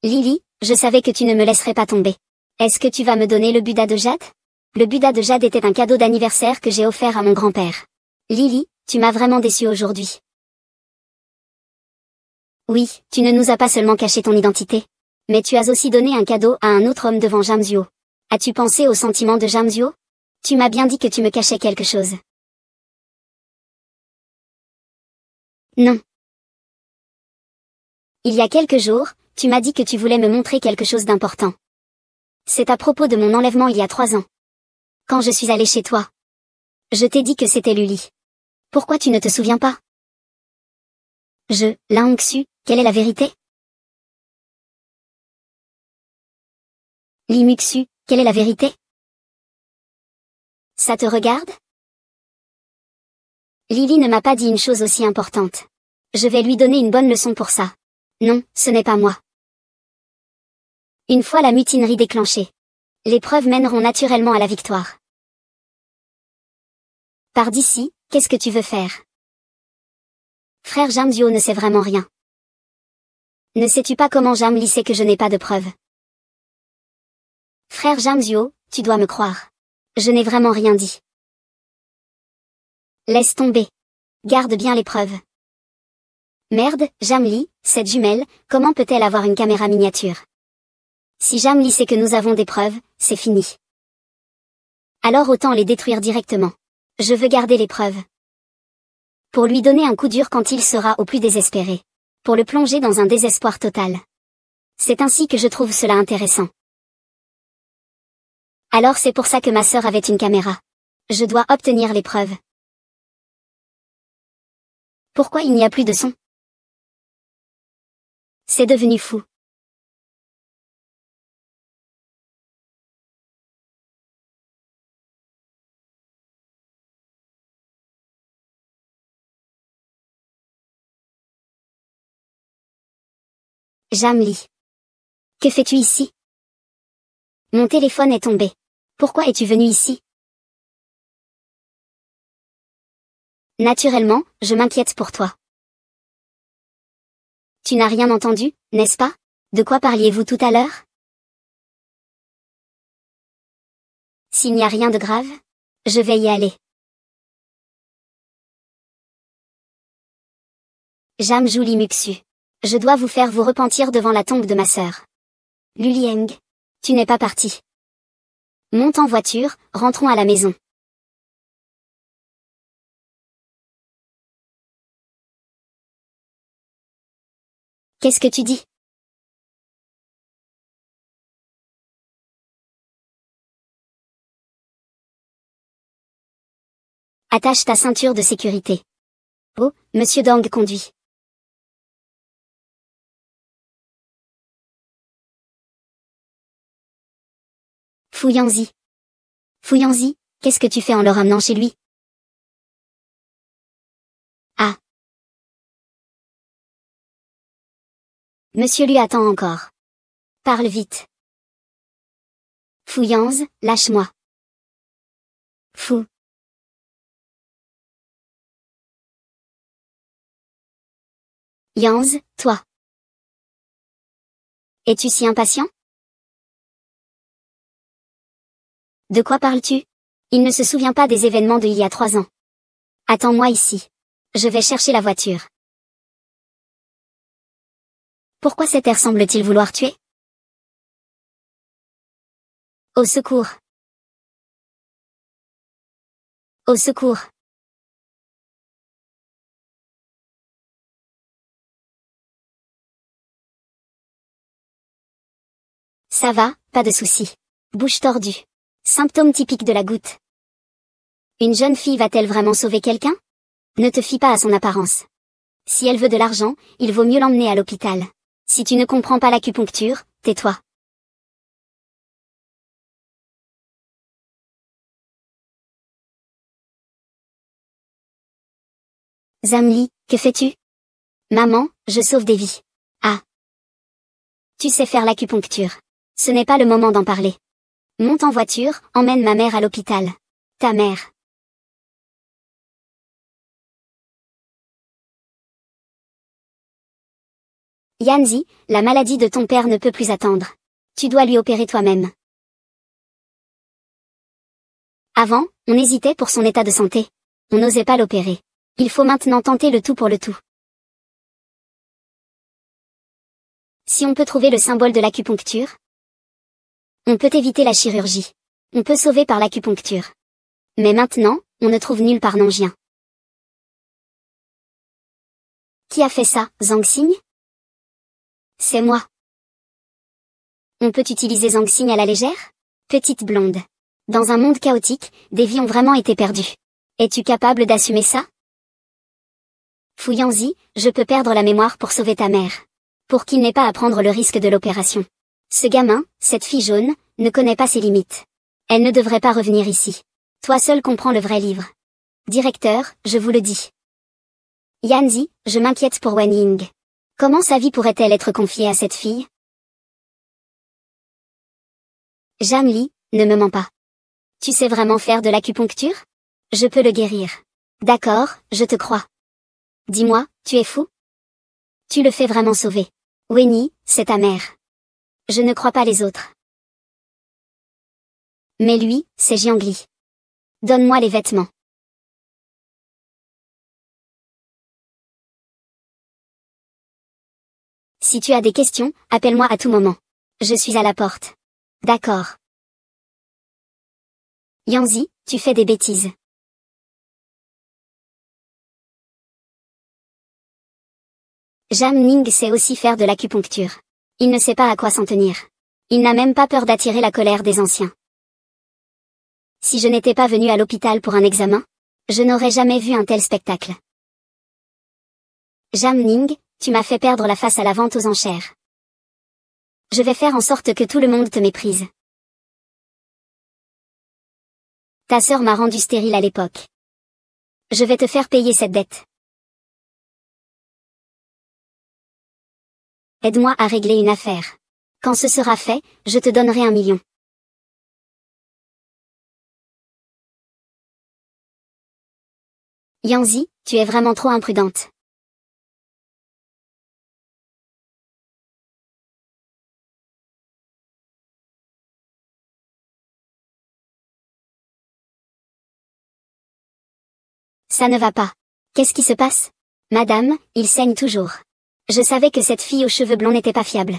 Speaker 1: Lily, je savais que tu ne me laisserais pas tomber. Est-ce que tu vas me donner le Buddha de jade? Le Buddha de jade était un cadeau d'anniversaire que j'ai offert à mon grand-père. Lily, tu m'as vraiment déçu aujourd'hui. Oui, tu ne nous as pas seulement caché ton identité. Mais tu as aussi donné un cadeau à un autre homme devant Jam Zhuo. As-tu pensé aux sentiments de Jam Zhuo? Tu m'as bien dit que tu me cachais quelque chose. Non. Il y a quelques jours, tu m'as dit que tu voulais me montrer quelque chose d'important. C'est à propos de mon enlèvement il y a 3 ans. Quand je suis allée chez toi. Je t'ai dit que c'était Luli. Pourquoi tu ne te souviens pas? Lang Xu, quelle est la vérité? Li Muxu, quelle est la vérité? Ça te regarde? Lily ne m'a pas dit une chose aussi importante. Je vais lui donner une bonne leçon pour ça. Non, ce n'est pas moi. Une fois la mutinerie déclenchée, les preuves mèneront naturellement à la victoire. Par d'ici, qu'est-ce que tu veux faire? Frère Jam Zhuo ne sait vraiment rien. Ne sais-tu pas comment Jam Li sait que je n'ai pas de preuves? Frère Jam Zhuo, tu dois me croire. Je n'ai vraiment rien dit. Laisse tomber. Garde bien les preuves. Merde, Jam Li, cette jumelle, comment peut-elle avoir une caméra miniature? Si Jam Li sait que nous avons des preuves, c'est fini. Alors autant les détruire directement. Je veux garder les preuves. Pour lui donner un coup dur quand il sera au plus désespéré. Pour le plonger dans un désespoir total. C'est ainsi que je trouve cela intéressant. Alors c'est pour ça que ma sœur avait une caméra. Je dois obtenir les preuves. Pourquoi il n'y a plus de son? C'est devenu fou. Jam Li. Que fais-tu ici? Mon téléphone est tombé. Pourquoi es-tu venu ici? Naturellement, je m'inquiète pour toi. Tu n'as rien entendu, n'est-ce pas? De quoi parliez-vous tout à l'heure? S'il n'y a rien de grave, je vais y aller. Jam Zhu Li Muxu. Je dois vous faire vous repentir devant la tombe de ma sœur. Lu Lieng. Tu n'es pas parti. Monte en voiture, rentrons à la maison. Qu'est-ce que tu dis? Attache ta ceinture de sécurité. Oh, Monsieur Dang conduit. Fuyangzi. Fuyangzi, qu'est-ce que tu fais en le ramenant chez lui? Ah. Monsieur lui attend encore. Parle vite. Fuyangzi, lâche-moi. Fou. Yanz, toi. Es-tu si impatient? De quoi parles-tu? Il ne se souvient pas des événements de il y a 3 ans. Attends-moi ici. Je vais chercher la voiture. Pourquoi cet air semble-t-il vouloir tuer? Au secours. Au secours. Ça va, pas de souci. Bouche tordue. Symptôme typique de la goutte. Une jeune fille va-t-elle vraiment sauver quelqu'un? Ne te fie pas à son apparence. Si elle veut de l'argent, il vaut mieux l'emmener à l'hôpital. Si tu ne comprends pas l'acupuncture, tais-toi. Zamli, que fais-tu? Maman, je sauve des vies. Ah. Tu sais faire l'acupuncture. Ce n'est pas le moment d'en parler. Monte en voiture, emmène ma mère à l'hôpital. Ta mère. Yanzi, la maladie de ton père ne peut plus attendre. Tu dois lui opérer toi-même. Avant, on hésitait pour son état de santé. On n'osait pas l'opérer. Il faut maintenant tenter le tout pour le tout. Si on peut trouver le symbole de l'acupuncture, on peut éviter la chirurgie. On peut sauver par l'acupuncture. Mais maintenant, on ne trouve nulle part Nanjien. Qui a fait ça, Zhang Xing? C'est moi. On peut utiliser Zhang Xing à la légère? Petite blonde. Dans un monde chaotique, des vies ont vraiment été perdues. Es-tu capable d'assumer ça? Fu Yanzi, je peux perdre la mémoire pour sauver ta mère. Pour qu'il n'ait pas à prendre le risque de l'opération. Ce gamin, cette fille jaune, ne connaît pas ses limites. Elle ne devrait pas revenir ici. Toi seul comprends le vrai livre. Directeur, je vous le dis. Yanzi, je m'inquiète pour Wen Ying. Comment sa vie pourrait-elle être confiée à cette fille? Jamli, ne me mens pas. Tu sais vraiment faire de l'acupuncture? Je peux le guérir. D'accord, je te crois. Dis-moi, tu es fou? Tu le fais vraiment sauver. Wenny, c'est ta mère. Je ne crois pas les autres. Mais lui, c'est Jiangli. Donne-moi les vêtements. Si tu as des questions, appelle-moi à tout moment. Je suis à la porte. D'accord. Yanzi, tu fais des bêtises. Jam Ning sait aussi faire de l'acupuncture. Il ne sait pas à quoi s'en tenir. Il n'a même pas peur d'attirer la colère des anciens. Si je n'étais pas venu à l'hôpital pour un examen, je n'aurais jamais vu un tel spectacle. Jam Ning, tu m'as fait perdre la face à la vente aux enchères. Je vais faire en sorte que tout le monde te méprise. Ta sœur m'a rendu stérile à l'époque. Je vais te faire payer cette dette. Aide-moi à régler une affaire. Quand ce sera fait, je te donnerai 1 million. Yanzi, tu es vraiment trop imprudente. Ça ne va pas. Qu'est-ce qui se passe? Madame, il saigne toujours. Je savais que cette fille aux cheveux blonds n'était pas fiable.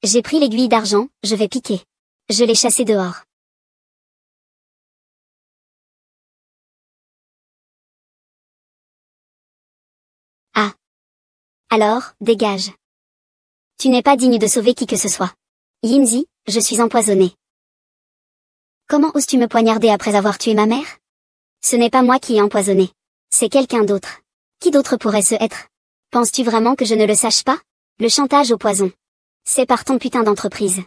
Speaker 1: J'ai pris l'aiguille d'argent, je vais piquer. Je l'ai chassée dehors. Ah. Alors, dégage. Tu n'es pas digne de sauver qui que ce soit. Yinzi, je suis empoisonnée. Comment oses-tu me poignarder après avoir tué ma mère? Ce n'est pas moi qui ai empoisonné. C'est quelqu'un d'autre. Qui d'autre pourrait ce être? Penses-tu vraiment que je ne le sache pas? Le chantage au poison. C'est par ton putain d'entreprise.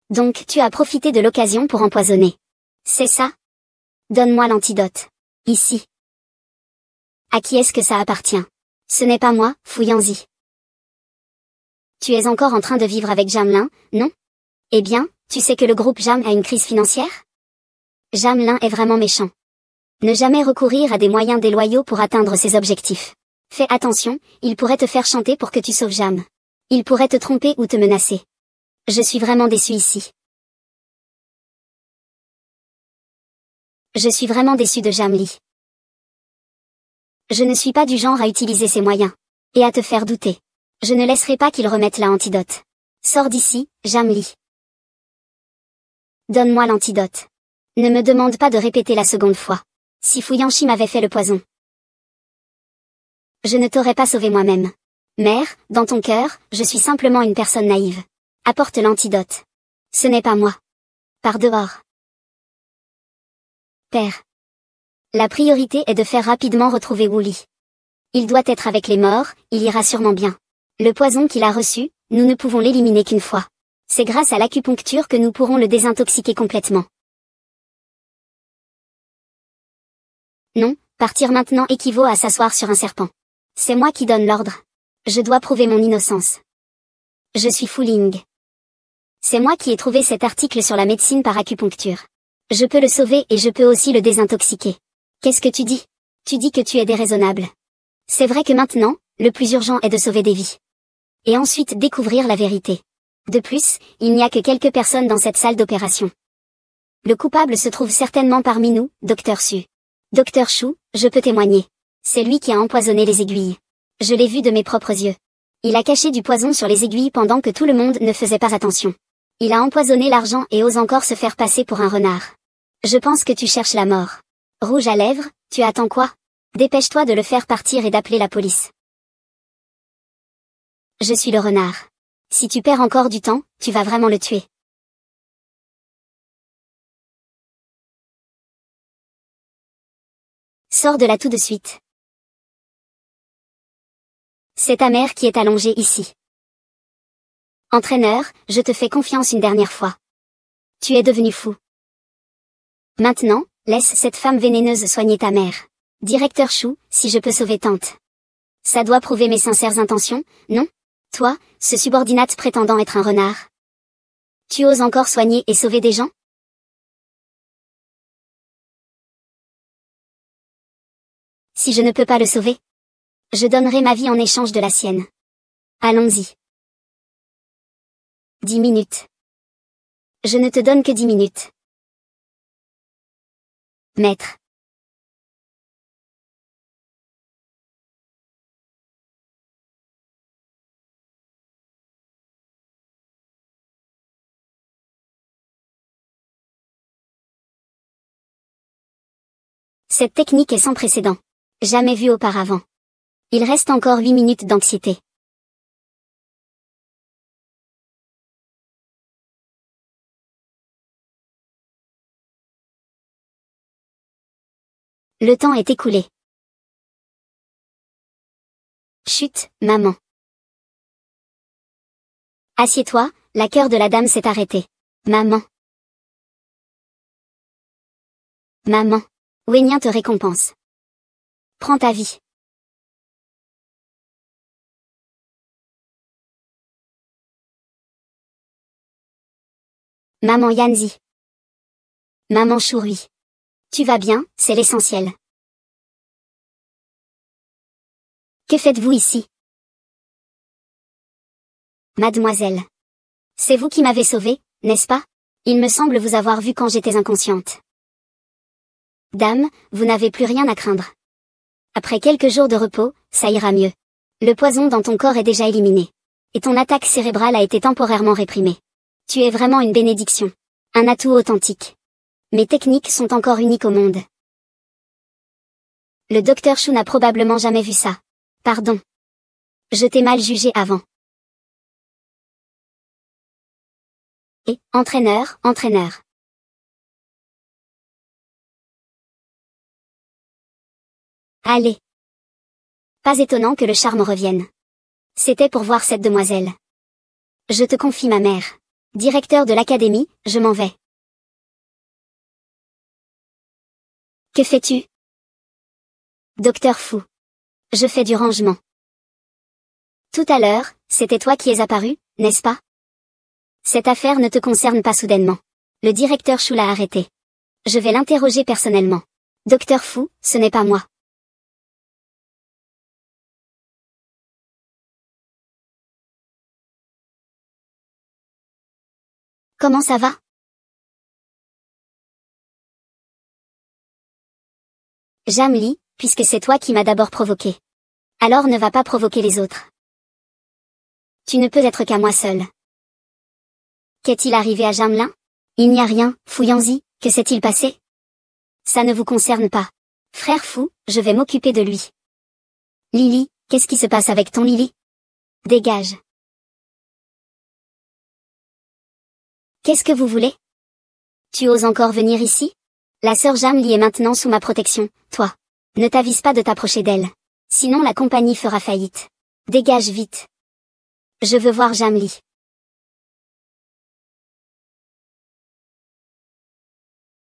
Speaker 1: Donc tu as profité de l'occasion pour empoisonner. C'est ça? Donne-moi l'antidote. Ici. À qui est-ce que ça appartient? Ce n'est pas moi, Fu Yanzi. Tu es encore en train de vivre avec Jamelin, non? Eh bien, tu sais que le groupe Jam a une crise financière? Jamelin est vraiment méchant. Ne jamais recourir à des moyens déloyaux pour atteindre ses objectifs. Fais attention, il pourrait te faire chanter pour que tu sauves Jam. Il pourrait te tromper ou te menacer. Je suis vraiment déçu ici. Je suis vraiment déçu de Jamli. Je ne suis pas du genre à utiliser ses moyens. Et à te faire douter. Je ne laisserai pas qu'il remette la antidote. Sors d'ici, Jamli. Donne-moi l'antidote. Ne me demande pas de répéter la seconde fois. Si Fu Yanchi m'avait fait le poison, je ne t'aurais pas sauvé moi-même. Mère, dans ton cœur, je suis simplement une personne naïve. Apporte l'antidote. Ce n'est pas moi. Par dehors. Père. La priorité est de faire rapidement retrouver Wooly. Il doit être avec les morts, il ira sûrement bien. Le poison qu'il a reçu, nous ne pouvons l'éliminer qu'une fois. C'est grâce à l'acupuncture que nous pourrons le désintoxiquer complètement. Non, partir maintenant équivaut à s'asseoir sur un serpent. C'est moi qui donne l'ordre. Je dois prouver mon innocence. Je suis Fu Ling. C'est moi qui ai trouvé cet article sur la médecine par acupuncture. Je peux le sauver et je peux aussi le désintoxiquer. Qu'est-ce que tu dis? Tu dis que tu es déraisonnable. C'est vrai que maintenant, le plus urgent est de sauver des vies. Et ensuite découvrir la vérité. De plus, il n'y a que quelques personnes dans cette salle d'opération. Le coupable se trouve certainement parmi nous, Dr. Su. Dr. Shu, je peux témoigner. C'est lui qui a empoisonné les aiguilles. Je l'ai vu de mes propres yeux. Il a caché du poison sur les aiguilles pendant que tout le monde ne faisait pas attention. Il a empoisonné l'argent et ose encore se faire passer pour un renard. Je pense que tu cherches la mort. Rouge à lèvres, tu attends quoi? Dépêche-toi de le faire partir et d'appeler la police. Je suis le renard. Si tu perds encore du temps, tu vas vraiment le tuer. Sors de là tout de suite. C'est ta mère qui est allongée ici. Entraîneur, je te fais confiance une dernière fois. Tu es devenu fou. Maintenant, laisse cette femme vénéneuse soigner ta mère. Directeur Chou, si je peux sauver tante. Ça doit prouver mes sincères intentions, non? Toi, ce subordinate prétendant être un renard. Tu oses encore soigner et sauver des gens? Si je ne peux pas le sauver, je donnerai ma vie en échange de la sienne. Allons-y. 10 minutes. Je ne te donne que 10 minutes. Maître. Cette technique est sans précédent. Jamais vue auparavant. Il reste encore 8 minutes d'anxiété. Le temps est écoulé. Chut, maman. Assieds-toi, la cœur de la dame s'est arrêtée. Maman. Maman. Wenyan te récompense. Prends ta vie. Maman Yanzi. Maman Chourui. Tu vas bien, c'est l'essentiel. Que faites-vous ici? Mademoiselle. C'est vous qui m'avez sauvée, n'est-ce pas? Il me semble vous avoir vu quand j'étais inconsciente. Dame, vous n'avez plus rien à craindre. Après quelques jours de repos, ça ira mieux. Le poison dans ton corps est déjà éliminé. Et ton attaque cérébrale a été temporairement réprimée. Tu es vraiment une bénédiction. Un atout authentique. Mes techniques sont encore uniques au monde. Le docteur Chou n'a probablement jamais vu ça. Pardon. Je t'ai mal jugé avant. Et, entraîneur. Allez. Pas étonnant que le charme revienne. C'était pour voir cette demoiselle. Je te confie ma mère. Directeur de l'académie, je m'en vais. Que fais-tu? Docteur Fou. Je fais du rangement. Tout à l'heure, c'était toi qui es apparu, n'est-ce pas? Cette affaire ne te concerne pas soudainement. Le directeur Chou l'a arrêté. Je vais l'interroger personnellement. Docteur Fou, ce n'est pas moi. Comment ça va? Jamli, puisque c'est toi qui m'as d'abord provoqué. Alors ne va pas provoquer les autres. Tu ne peux être qu'à moi seul. Qu'est-il arrivé à Jamlin? Il n'y a rien, Fouyanzi, que s'est-il passé? Ça ne vous concerne pas. Frère Fou, je vais m'occuper de lui. Lily, qu'est-ce qui se passe avec ton Lily? Dégage. Qu'est-ce que vous voulez? Tu oses encore venir ici? La sœur Jamli est maintenant sous ma protection, toi. Ne t'avise pas de t'approcher d'elle. Sinon la compagnie fera faillite. Dégage vite. Je veux voir Jamli.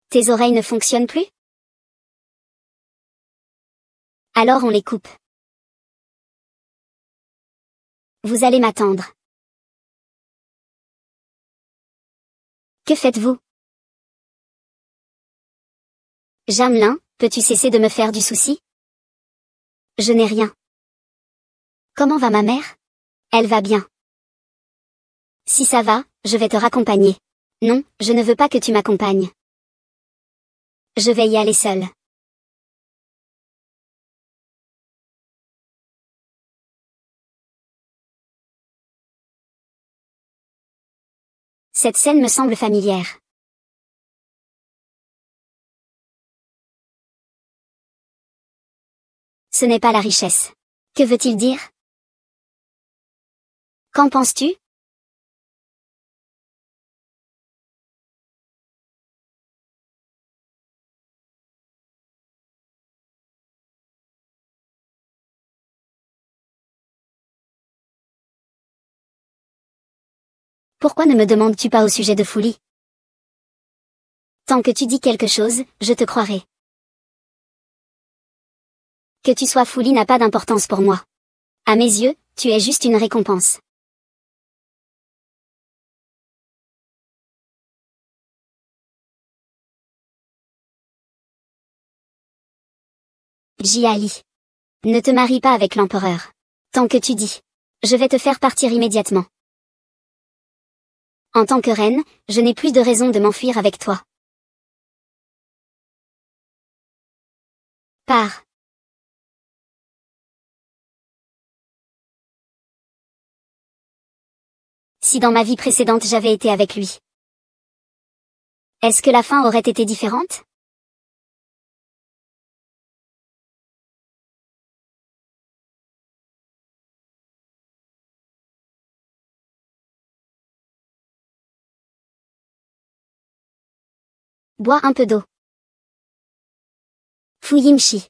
Speaker 1: Tes oreilles ne fonctionnent plus? Alors on les coupe. Vous allez m'attendre. Que faites-vous? Jamelin, peux-tu cesser de me faire du souci? Je n'ai rien. Comment va ma mère? Elle va bien. Si ça va, je vais te raccompagner. Non, je ne veux pas que tu m'accompagnes. Je vais y aller seule. Cette scène me semble familière. Ce n'est pas la richesse. Que veut-il dire? Qu'en penses-tu? Pourquoi ne me demandes-tu pas au sujet de Fouli? Tant que tu dis quelque chose, je te croirai. Que tu sois Fouli n'a pas d'importance pour moi. À mes yeux, tu es juste une récompense. Jiali. Ne te marie pas avec l'empereur. Tant que tu dis. Je vais te faire partir immédiatement. En tant que reine, je n'ai plus de raison de m'enfuir avec toi. Pars. Si dans ma vie précédente j'avais été avec lui. Est-ce que la fin aurait été différente? Bois un peu d'eau. Fuyimchi.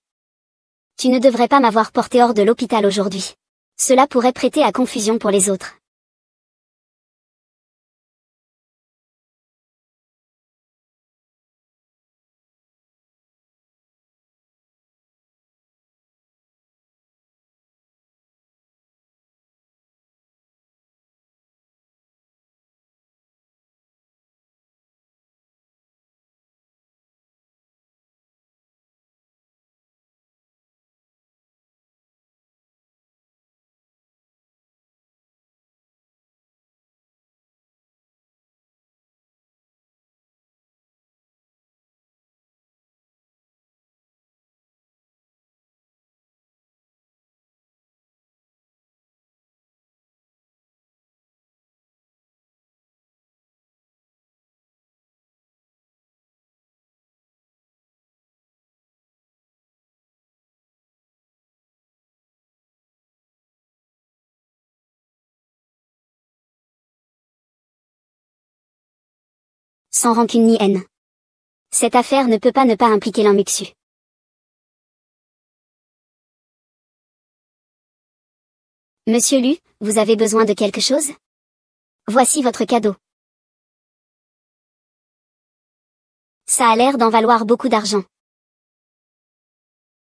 Speaker 1: Tu ne devrais pas m'avoir porté hors de l'hôpital aujourd'hui. Cela pourrait prêter à confusion pour les autres. Sans rancune ni haine. Cette affaire ne peut pas ne pas impliquer l'Inmuxu. Monsieur Lu, vous avez besoin de quelque chose? Voici votre cadeau. Ça a l'air d'en valoir beaucoup d'argent.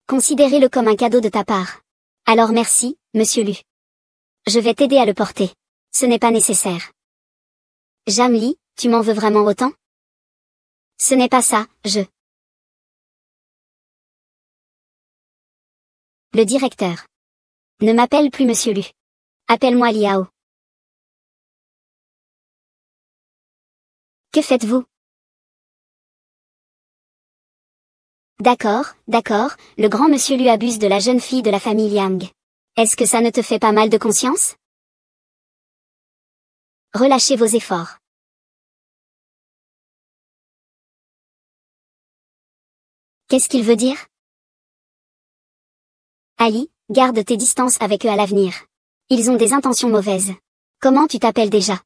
Speaker 1: Considérez-le comme un cadeau de ta part. Alors merci, monsieur Lu. Je vais t'aider à le porter. Ce n'est pas nécessaire. Jamli, tu m'en veux vraiment autant? Ce n'est pas ça, Le directeur. Ne m'appelle plus monsieur Lu. Appelle-moi Liao. Que faites-vous? D'accord, d'accord, le grand monsieur Lu abuse de la jeune fille de la famille Liang. Est-ce que ça ne te fait pas mal de conscience? Relâchez vos efforts. Qu'est-ce qu'il veut dire? Ali, garde tes distances avec eux à l'avenir. Ils ont des intentions mauvaises. Comment tu t'appelles déjà?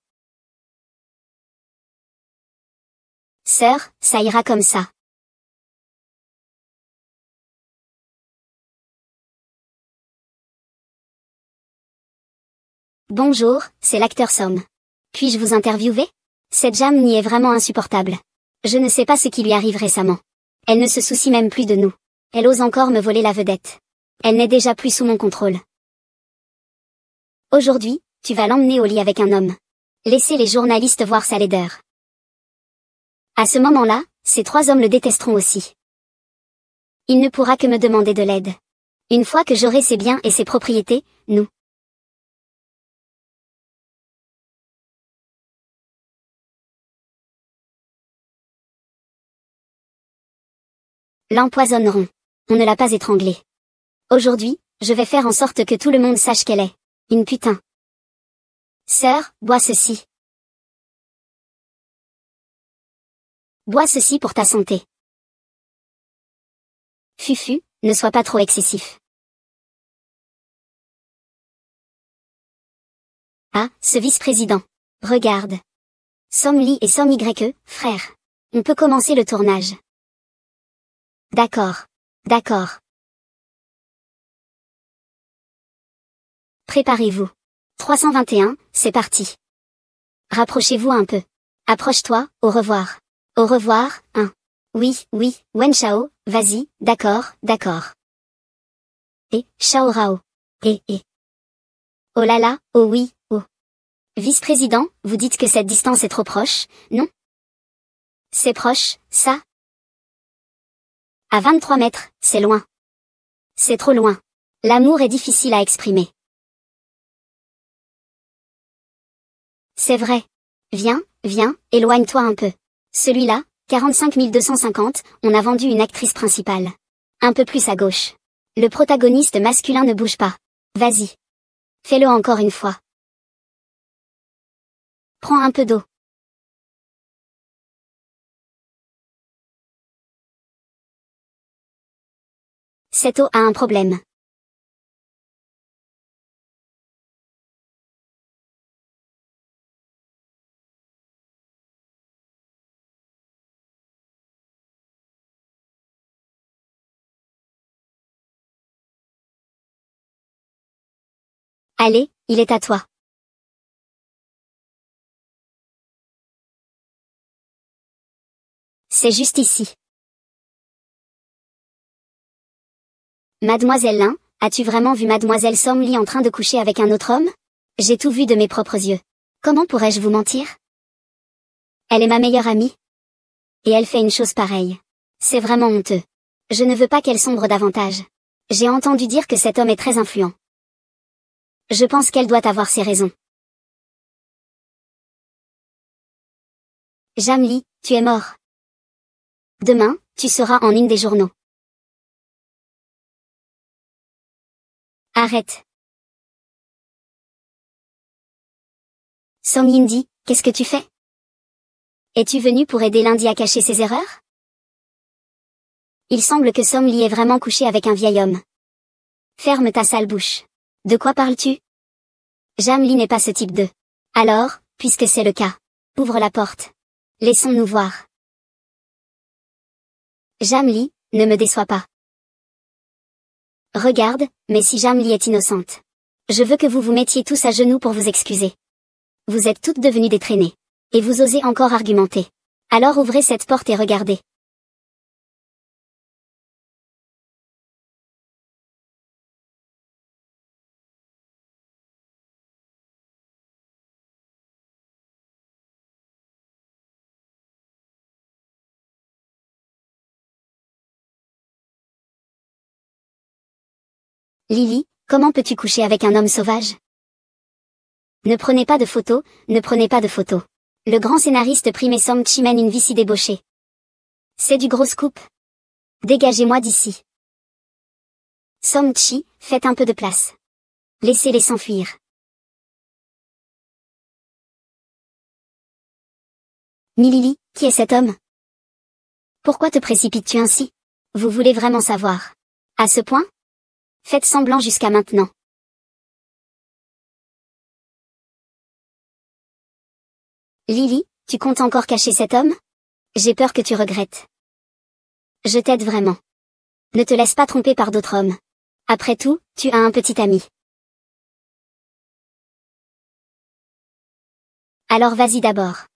Speaker 1: Sœur, ça ira comme ça. Bonjour, c'est l'acteur Somme. Puis-je vous interviewer? Cette Jam Lee est vraiment insupportable. Je ne sais pas ce qui lui arrive récemment. Elle ne se soucie même plus de nous. Elle ose encore me voler la vedette. Elle n'est déjà plus sous mon contrôle. Aujourd'hui, tu vas l'emmener au lit avec un homme. Laissez les journalistes voir sa laideur. À ce moment-là, ces 3 hommes le détesteront aussi. Il ne pourra que me demander de l'aide. Une fois que j'aurai ses biens et ses propriétés, nous l'empoisonnerons. On ne l'a pas étranglée. Aujourd'hui, je vais faire en sorte que tout le monde sache qu'elle est une putain. Sœur, bois ceci. Bois ceci pour ta santé. Fufu, ne sois pas trop excessif. Ah, ce vice-président. Regarde. Somme Lee et Somme YE, frère. On peut commencer le tournage. D'accord. D'accord. Préparez-vous. 321, c'est parti. Rapprochez-vous un peu. Approche-toi, au revoir. Au revoir, hein. Oui, Wen Shao, vas-y, d'accord, d'accord. Et, Shao Rao. Et. Oh là là, oh oui, oh. Vice-président, vous dites que cette distance est trop proche, non? C'est proche, ça? À 23 mètres, c'est loin. C'est trop loin. L'amour est difficile à exprimer. C'est vrai. Viens, éloigne-toi un peu. Celui-là, 45 250, on a vendu une actrice principale. Un peu plus à gauche. Le protagoniste masculin ne bouge pas. Vas-y. Fais-le encore une fois. Prends un peu d'eau. Cette eau a un problème. Allez, il est à toi. C'est juste ici. Mademoiselle Lin, as-tu vraiment vu Mademoiselle Somme Lee en train de coucher avec un autre homme? J'ai tout vu de mes propres yeux. Comment pourrais-je vous mentir? Elle est ma meilleure amie. Et elle fait une chose pareille. C'est vraiment honteux. Je ne veux pas qu'elle sombre davantage. J'ai entendu dire que cet homme est très influent. Je pense qu'elle doit avoir ses raisons. Jam Lee, tu es mort. Demain, tu seras en une des journaux. Arrête. Song Yindi, qu'est-ce que tu fais? Es-tu venu pour aider Lundi à cacher ses erreurs? Il semble que Somme Lee ait vraiment couché avec un vieil homme. Ferme ta sale bouche. De quoi parles-tu? Jam Lee n'est pas ce type de. Alors, puisque c'est le cas, ouvre la porte. Laissons-nous voir. Jam Lee, ne me déçois pas. Regarde, mais si Jam Lee est innocente. Je veux que vous vous mettiez tous à genoux pour vous excuser. Vous êtes toutes devenues des traînées. Et vous osez encore argumenter. Alors ouvrez cette porte et regardez. Lily, comment peux-tu coucher avec un homme sauvage? Ne prenez pas de photos, ne prenez pas de photos. Le grand scénariste Prime Song Chi mène une vie si débauchée. C'est du gros scoop. Dégagez-moi d'ici. Song Chi, faites un peu de place. Laissez-les s'enfuir. Lily, qui est cet homme? Pourquoi te précipites-tu ainsi? Vous voulez vraiment savoir? À ce point? Faites semblant jusqu'à maintenant. Lily, tu comptes encore cacher cet homme? J'ai peur que tu regrettes. Je t'aide vraiment. Ne te laisse pas tromper par d'autres hommes. Après tout, tu as un petit ami. Alors vas-y d'abord.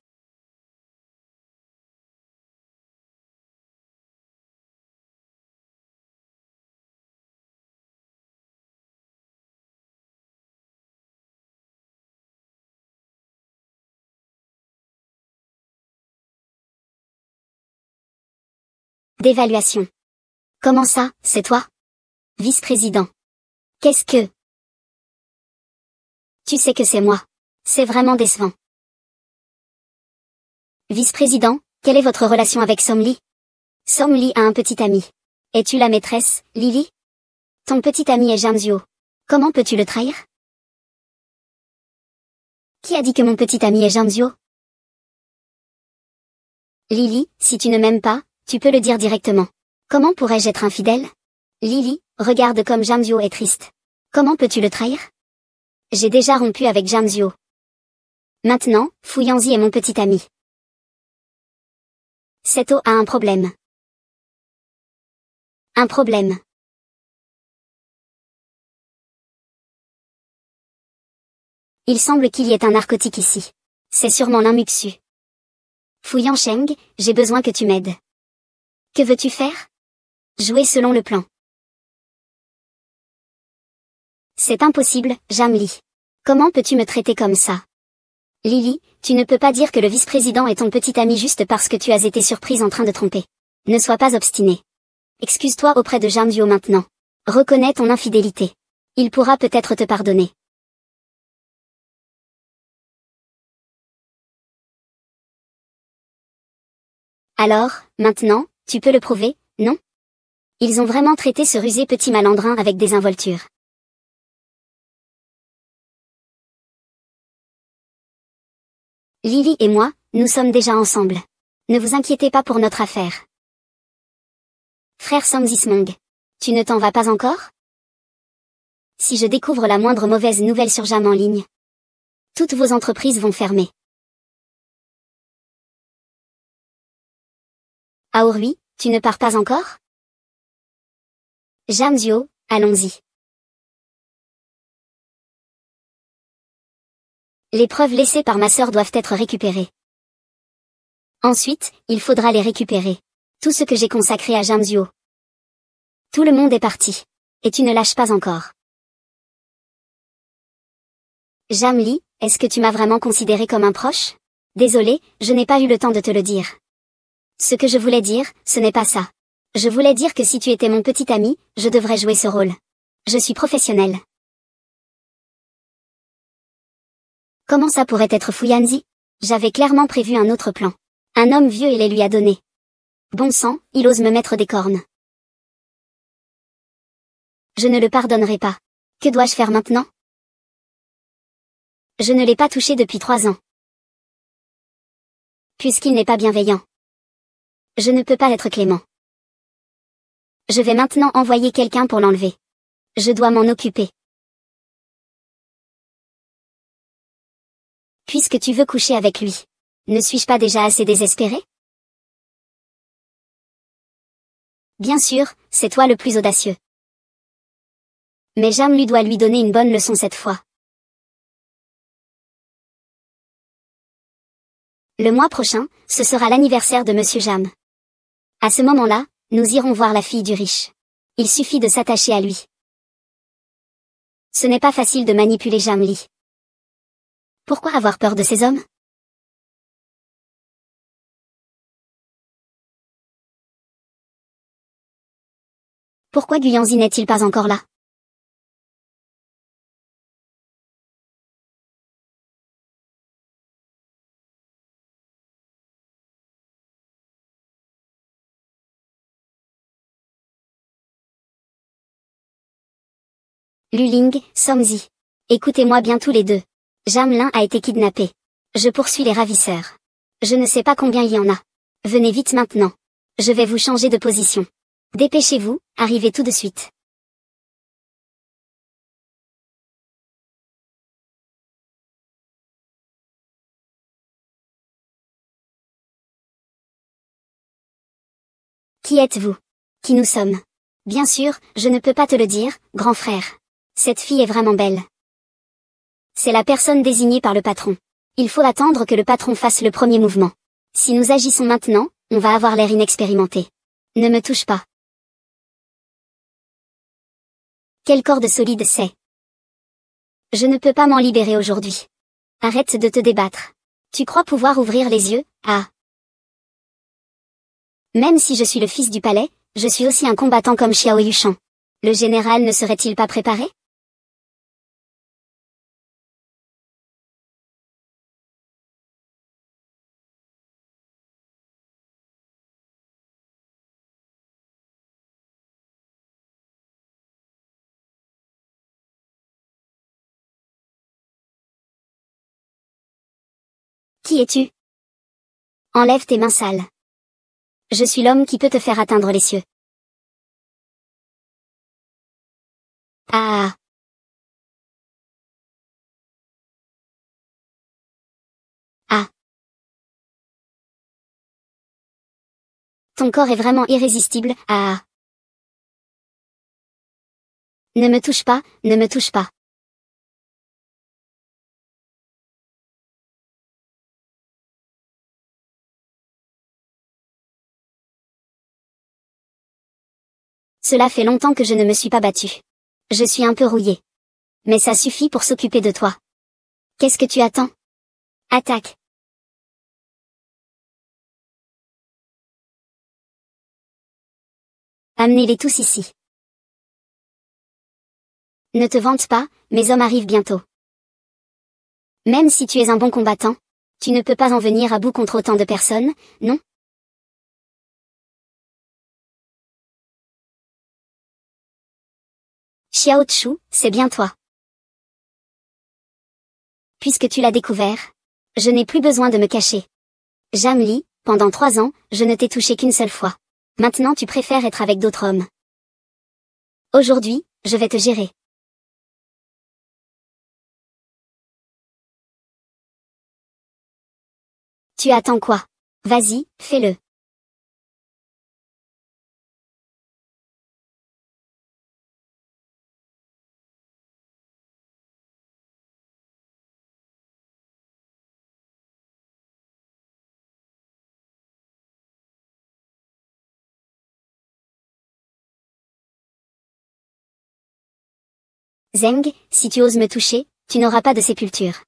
Speaker 1: D'évaluation. Comment ça, c'est toi? Vice-président. Qu'est-ce que... Tu sais que c'est moi. C'est vraiment décevant. Vice-président, quelle est votre relation avec Somli? Somli a un petit ami. Es-tu la maîtresse, Lily? Ton petit ami est Jamzio. Comment peux-tu le trahir? Qui a dit que mon petit ami est Jamzio? Lily, si tu ne m'aimes pas, tu peux le dire directement. Comment pourrais-je être infidèle? Lily, regarde comme Jamzio est triste. Comment peux-tu le trahir? J'ai déjà rompu avec Jamzio. Maintenant, Fuyanzi est mon petit ami. Seto a un problème. Un problème. Il semble qu'il y ait un narcotique ici. C'est sûrement l'Inmuxu. Fouyan Sheng, j'ai besoin que tu m'aides. Que veux-tu faire? Jouer selon le plan. C'est impossible, Jamli. Comment peux-tu me traiter comme ça? Lily, tu ne peux pas dire que le vice-président est ton petit ami juste parce que tu as été surprise en train de tromper. Ne sois pas obstiné. Excuse-toi auprès de Jamzio maintenant. Reconnais ton infidélité. Il pourra peut-être te pardonner. Alors, maintenant, tu peux le prouver, non? Ils ont vraiment traité ce rusé petit malandrin avec désinvolture. Lily et moi, nous sommes déjà ensemble. Ne vous inquiétez pas pour notre affaire. Frère Samzismong. Tu ne t'en vas pas encore? Si je découvre la moindre mauvaise nouvelle sur Jam en ligne, toutes vos entreprises vont fermer. Aorui, tu ne pars pas encore? Jamzio, allons-y. Les preuves laissées par ma sœur doivent être récupérées. Ensuite, il faudra les récupérer. Tout ce que j'ai consacré à Jamzio. Tout le monde est parti. Et tu ne lâches pas encore. Jamli, est-ce que tu m'as vraiment considéré comme un proche? Désolé, je n'ai pas eu le temps de te le dire. Ce que je voulais dire, ce n'est pas ça. Je voulais dire que si tu étais mon petit ami, je devrais jouer ce rôle. Je suis professionnelle. Comment ça pourrait être Fuyanzi? J'avais clairement prévu un autre plan. Un homme vieux et les lui a donné. Bon sang, il ose me mettre des cornes. Je ne le pardonnerai pas. Que dois-je faire maintenant? Je ne l'ai pas touché depuis 3 ans. Puisqu'il n'est pas bienveillant. Je ne peux pas être clément. Je vais maintenant envoyer quelqu'un pour l'enlever. Je dois m'en occuper. Puisque tu veux coucher avec lui. Ne suis-je pas déjà assez désespéré? Bien sûr, c'est toi le plus audacieux. Mais Jam lui doit lui donner une bonne leçon cette fois. Le mois prochain, ce sera l'anniversaire de Monsieur Jam. À ce moment-là, nous irons voir la fille du riche. Il suffit de s'attacher à lui. Ce n'est pas facile de manipuler Jamli. Pourquoi avoir peur de ces hommes? Pourquoi Guyanzi n'est-il pas encore là? Luling, Somzi. Écoutez-moi bien tous les deux. Jamlin a été kidnappé. Je poursuis les ravisseurs. Je ne sais pas combien il y en a. Venez vite maintenant. Je vais vous changer de position. Dépêchez-vous, arrivez tout de suite. Qui êtes-vous? Qui nous sommes? Bien sûr, je ne peux pas te le dire, grand frère. Cette fille est vraiment belle. C'est la personne désignée par le patron. Il faut attendre que le patron fasse le premier mouvement. Si nous agissons maintenant, on va avoir l'air inexpérimenté. Ne me touche pas. Quelle corde solide c'est. Je ne peux pas m'en libérer aujourd'hui. Arrête de te débattre. Tu crois pouvoir ouvrir les yeux, ah. Même si je suis le fils du palais, je suis aussi un combattant comme Xiao Yushan. Le général ne serait-il pas préparé? Qui es-tu? Enlève tes mains sales. Je suis l'homme qui peut te faire atteindre les cieux. Ah. Ah. Ton corps est vraiment irrésistible, ah. Ne me touche pas, ne me touche pas. Cela fait longtemps que je ne me suis pas battu. Je suis un peu rouillé. Mais ça suffit pour s'occuper de toi. Qu'est-ce que tu attends? Attaque. Amenez-les tous ici. Ne te vante pas, mes hommes arrivent bientôt. Même si tu es un bon combattant, tu ne peux pas en venir à bout contre autant de personnes, non? Xiao Chu, c'est bien toi. Puisque tu l'as découvert, je n'ai plus besoin de me cacher. Zhang Li, pendant 3 ans, je ne t'ai touché qu'une seule fois. Maintenant tu préfères être avec d'autres hommes. Aujourd'hui, je vais te gérer. Tu attends quoi? Vas-y, fais-le. Zeng, si tu oses me toucher, tu n'auras pas de sépulture.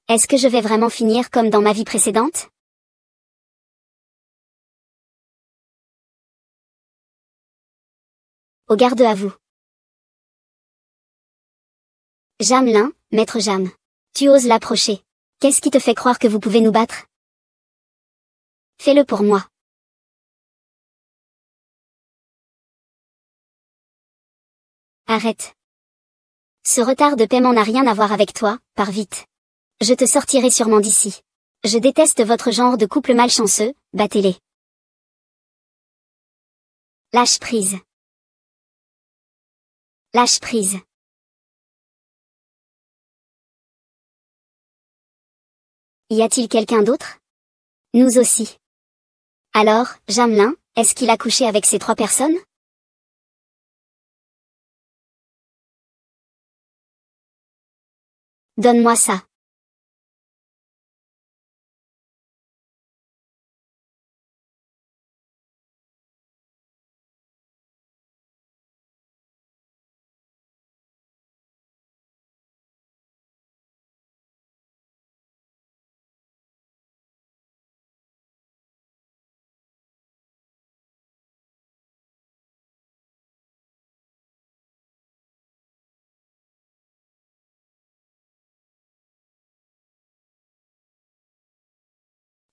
Speaker 1: Est-ce que je vais vraiment finir comme dans ma vie précédente? Au garde à vous. Jamelin, maître Jam. Tu oses l'approcher. Qu'est-ce qui te fait croire que vous pouvez nous battre? Fais-le pour moi. Arrête. Ce retard de paiement n'a rien à voir avec toi, pars vite. Je te sortirai sûrement d'ici. Je déteste votre genre de couple malchanceux, battez-les. Lâche prise. Lâche prise. Y a-t-il quelqu'un d'autre? Nous aussi. Alors, Jamelin, est-ce qu'il a couché avec ces 3 personnes? Donne-moi ça.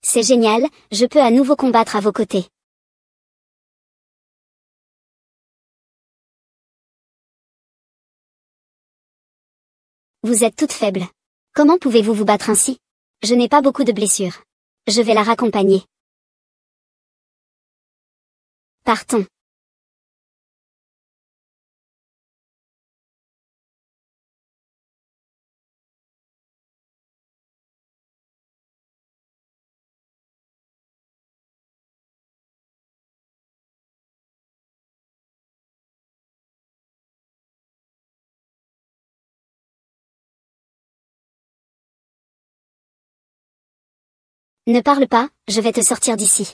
Speaker 1: C'est génial, je peux à nouveau combattre à vos côtés. Vous êtes toutes faibles. Comment pouvez-vous vous battre ainsi? Je n'ai pas beaucoup de blessures. Je vais la raccompagner. Partons. Ne parle pas, je vais te sortir d'ici.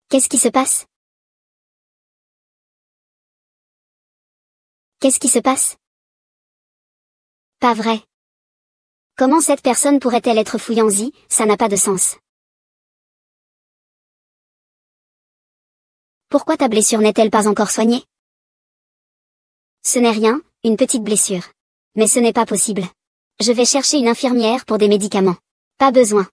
Speaker 1: Qu'est-ce qui se passe? Qu'est-ce qui se passe? Pas vrai. Comment cette personne pourrait-elle être Fuyangzi? Ça n'a pas de sens. Pourquoi ta blessure n'est-elle pas encore soignée? Ce n'est rien, une petite blessure. Mais ce n'est pas possible. Je vais chercher une infirmière pour des médicaments. Pas besoin.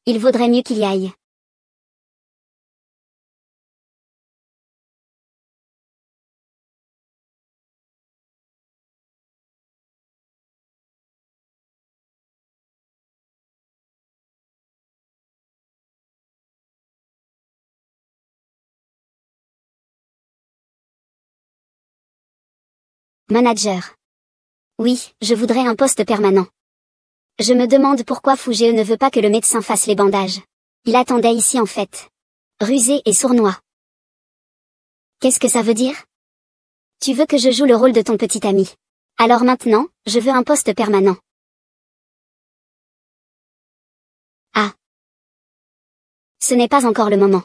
Speaker 1: Il vaudrait mieux qu'il y aille. Manager. Oui, je voudrais un poste permanent. Je me demande pourquoi Fugeo ne veut pas que le médecin fasse les bandages. Il attendait ici en fait. Rusé et sournois. Qu'est-ce que ça veut dire? Tu veux que je joue le rôle de ton petit ami. Alors maintenant, je veux un poste permanent. Ah. Ce n'est pas encore le moment.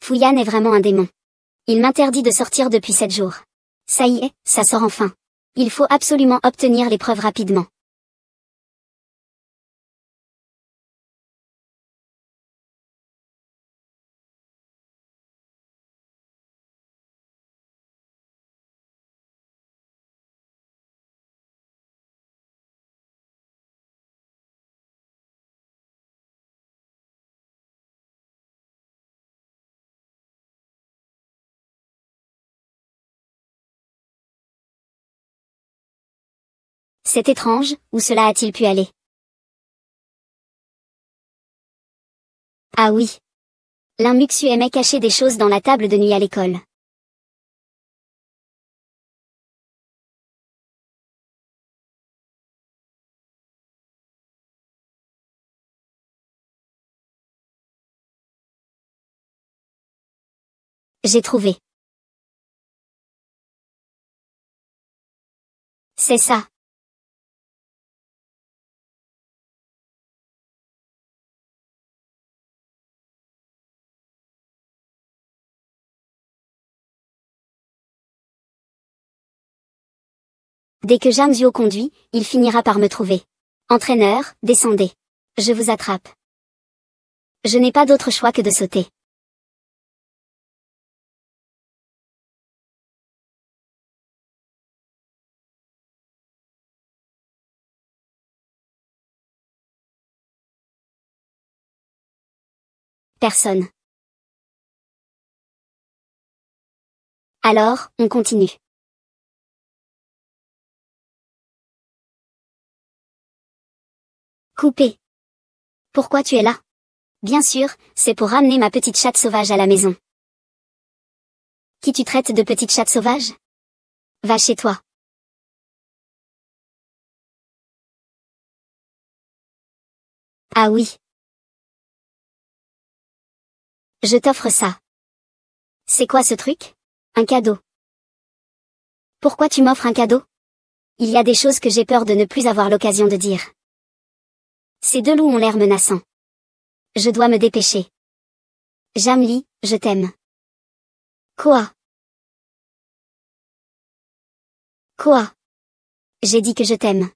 Speaker 1: Fuyan est vraiment un démon. Il m'interdit de sortir depuis 7 jours. Ça y est, ça sort enfin. Il faut absolument obtenir les preuves rapidement. C'est étrange, où cela a-t-il pu aller? Ah oui. L'Inmuxu aimait cacher des choses dans la table de nuit à l'école. J'ai trouvé. C'est ça. Dès que Jamzio conduit, il finira par me trouver. Entraîneur, descendez. Je vous attrape. Je n'ai pas d'autre choix que de sauter. Personne. Alors, on continue. Coupé. Pourquoi tu es là? Bien sûr, c'est pour ramener ma petite chatte sauvage à la maison. Qui tu traites de petite chatte sauvage? Va chez toi. Ah oui. Je t'offre ça. C'est quoi ce truc? Un cadeau. Pourquoi tu m'offres un cadeau? Il y a des choses que j'ai peur de ne plus avoir l'occasion de dire. Ces deux loups ont l'air menaçants. Je dois me dépêcher. Jamli, je t'aime. Quoi? Quoi? J'ai dit que je t'aime.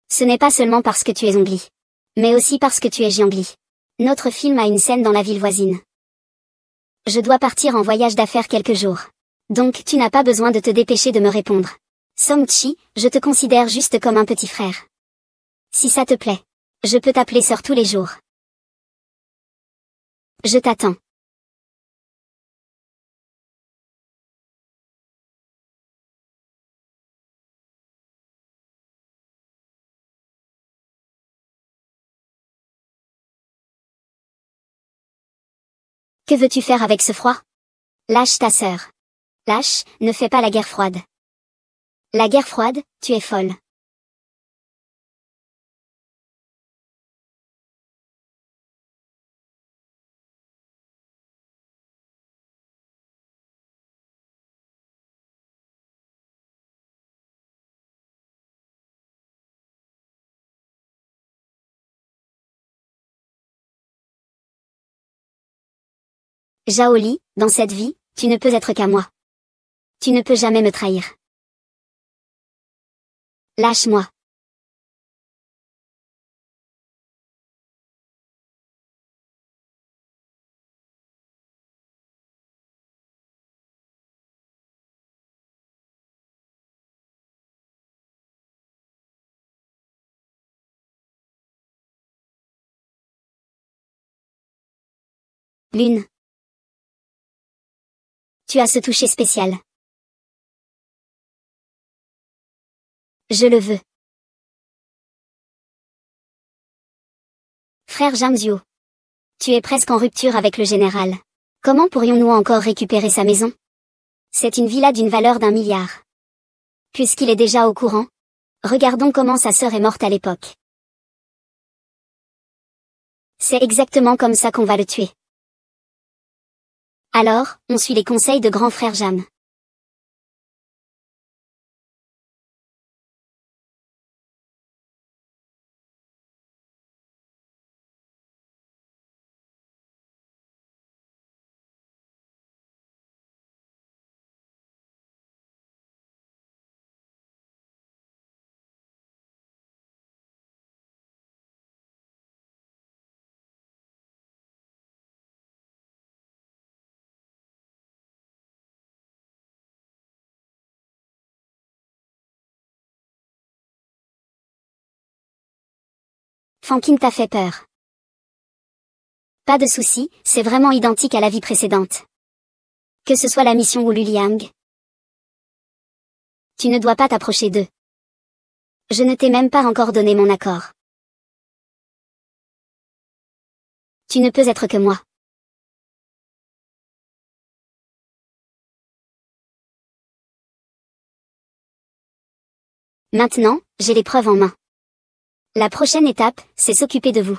Speaker 1: Ce n'est pas seulement parce que tu es Ongli. Mais aussi parce que tu es Jiangli. Notre film a une scène dans la ville voisine. Je dois partir en voyage d'affaires quelques jours. Donc tu n'as pas besoin de te dépêcher de me répondre. Song-chi, je te considère juste comme un petit frère. Si ça te plaît. Je peux t'appeler sœur tous les jours. Je t'attends. Que veux-tu faire avec ce froid? Lâche ta sœur. Lâche, ne fais pas la guerre froide. La guerre froide, tu es folle. Zhao, dans cette vie, tu ne peux être qu'à moi. Tu ne peux jamais me trahir. Lâche-moi. Lune. Tu as ce toucher spécial. Je le veux. Frère Jamzio. Tu es presque en rupture avec le général. Comment pourrions-nous encore récupérer sa maison? C'est une villa d'une valeur d'1 milliard. Puisqu'il est déjà au courant, regardons comment sa sœur est morte à l'époque. C'est exactement comme ça qu'on va le tuer. Alors, on suit les conseils de grand frère Jam. Fankin t'a fait peur. Pas de souci, c'est vraiment identique à la vie précédente. Que ce soit la mission ou Luliang. Tu ne dois pas t'approcher d'eux. Je ne t'ai même pas encore donné mon accord. Tu ne peux être que moi. Maintenant, j'ai les preuves en main. La prochaine étape, c'est s'occuper de vous.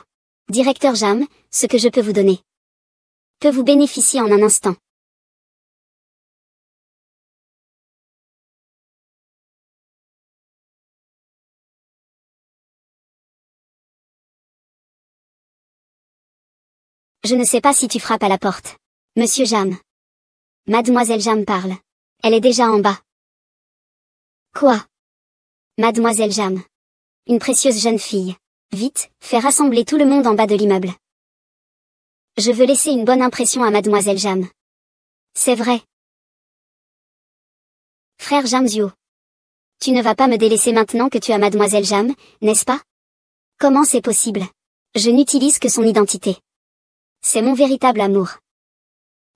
Speaker 1: Directeur Jam, ce que je peux vous donner peut vous bénéficier en un instant. Je ne sais pas si tu frappes à la porte. Monsieur Jam. Mademoiselle Jam parle. Elle est déjà en bas. Quoi? Mademoiselle Jam. Une précieuse jeune fille. Vite, fais rassembler tout le monde en bas de l'immeuble. Je veux laisser une bonne impression à Mademoiselle Jam. C'est vrai. Frère Jamzio. Tu ne vas pas me délaisser maintenant que tu as Mademoiselle Jam, n'est-ce pas? Comment c'est possible? Je n'utilise que son identité. C'est mon véritable amour.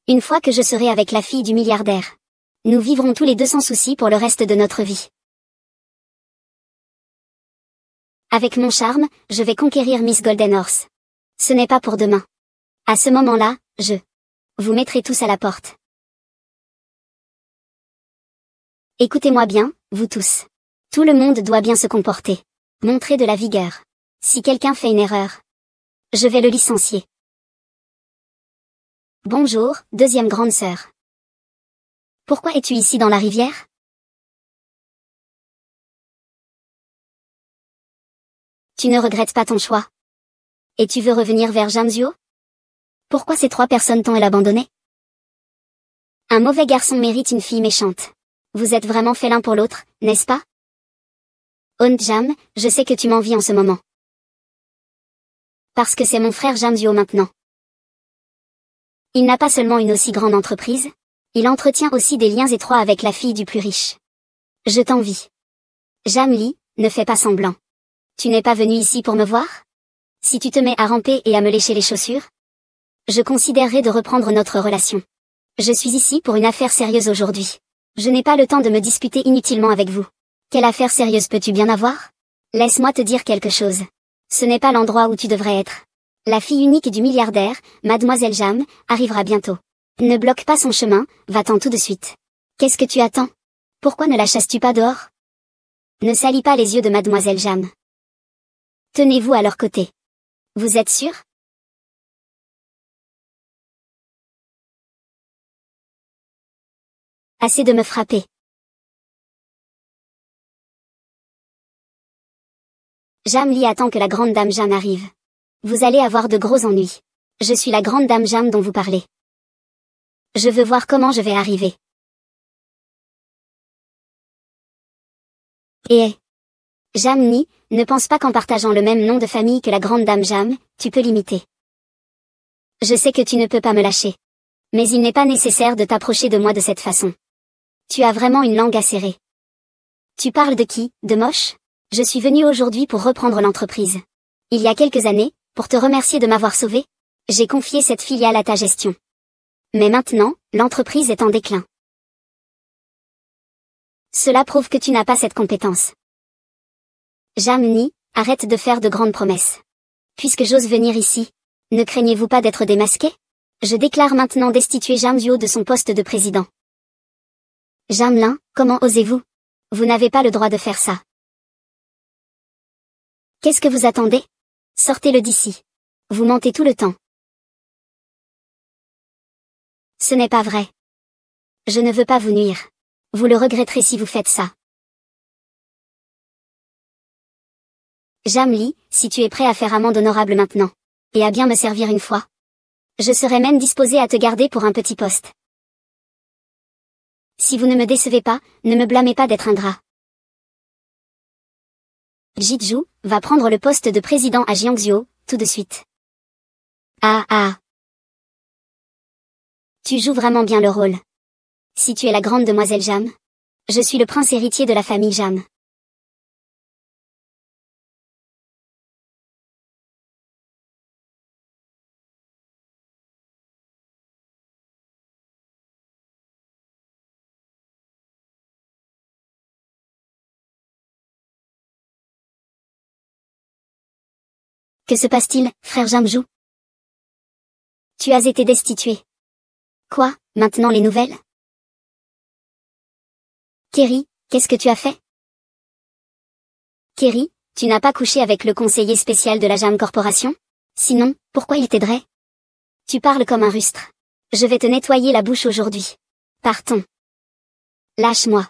Speaker 1: Une fois que je serai avec la fille du milliardaire, nous vivrons tous les deux sans souci pour le reste de notre vie. Avec mon charme, je vais conquérir Miss Golden Horse. Ce n'est pas pour demain. À ce moment-là, vous mettrez tous à la porte. Écoutez-moi bien, vous tous. Tout le monde doit bien se comporter. Montrer de la vigueur. Si quelqu'un fait une erreur, je vais le licencier. Bonjour, deuxième grande sœur. Pourquoi es-tu ici dans la rivière? Tu ne regrettes pas ton choix? Et tu veux revenir vers Jamzio? Pourquoi ces 3 personnes t'ont-elles abandonné? Un mauvais garçon mérite une fille méchante. Vous êtes vraiment faits l'un pour l'autre, n'est-ce pas? Jam, je sais que tu m'envies en ce moment. Parce que c'est mon frère Jamzio maintenant. Il n'a pas seulement une aussi grande entreprise, il entretient aussi des liens étroits avec la fille du plus riche. Je t'envie. Jamli, ne fais pas semblant. Tu n'es pas venu ici pour me voir? Si tu te mets à ramper et à me lécher les chaussures, je considérerais de reprendre notre relation. Je suis ici pour une affaire sérieuse aujourd'hui. Je n'ai pas le temps de me disputer inutilement avec vous. Quelle affaire sérieuse peux-tu bien avoir? Laisse-moi te dire quelque chose. Ce n'est pas l'endroit où tu devrais être. La fille unique du milliardaire, Mademoiselle Jam, arrivera bientôt. Ne bloque pas son chemin, va-t'en tout de suite. Qu'est-ce que tu attends? Pourquoi ne la chasses-tu pas dehors? Ne salis pas les yeux de Mademoiselle Jam. Tenez-vous à leur côté. Vous êtes sûr? Assez de me frapper. Jam Lee attend que la grande dame Jam arrive. Vous allez avoir de gros ennuis. Je suis la grande dame Jam dont vous parlez. Je veux voir comment je vais arriver. Et Jam Lee, ne pense pas qu'en partageant le même nom de famille que la grande dame Jam, tu peux l'imiter. Je sais que tu ne peux pas me lâcher. Mais il n'est pas nécessaire de t'approcher de moi de cette façon. Tu as vraiment une langue acérée. Tu parles de qui, de moche? Je suis venue aujourd'hui pour reprendre l'entreprise. Il y a quelques années, pour te remercier de m'avoir sauvé, j'ai confié cette filiale à ta gestion. Mais maintenant, l'entreprise est en déclin. Cela prouve que tu n'as pas cette compétence. Jam Lee, arrête de faire de grandes promesses. Puisque j'ose venir ici, ne craignez-vous pas d'être démasqué? Je déclare maintenant destituer Jam Duo de son poste de président. Jam Lin, comment osez-vous? Vous n'avez pas le droit de faire ça. Qu'est-ce que vous attendez? Sortez-le d'ici. Vous mentez tout le temps. Ce n'est pas vrai. Je ne veux pas vous nuire. Vous le regretterez si vous faites ça. Jam Lee, si tu es prêt à faire amende honorable maintenant, et à bien me servir une fois, je serais même disposé à te garder pour un petit poste. Si vous ne me décevez pas, ne me blâmez pas d'être ingrat. Jitju va prendre le poste de président à Jiangzhou, tout de suite. Ah. Tu joues vraiment bien le rôle. Si tu es la grande demoiselle Jam, je suis le prince héritier de la famille Jam. Que se passe-t-il, frère Jamju? Tu as été destitué. Quoi, maintenant les nouvelles? Kerry, qu'est-ce que tu as fait? Kerry, tu n'as pas couché avec le conseiller spécial de la Jam Corporation? Sinon, pourquoi il t'aiderait? Tu parles comme un rustre. Je vais te nettoyer la bouche aujourd'hui. Partons. Lâche-moi.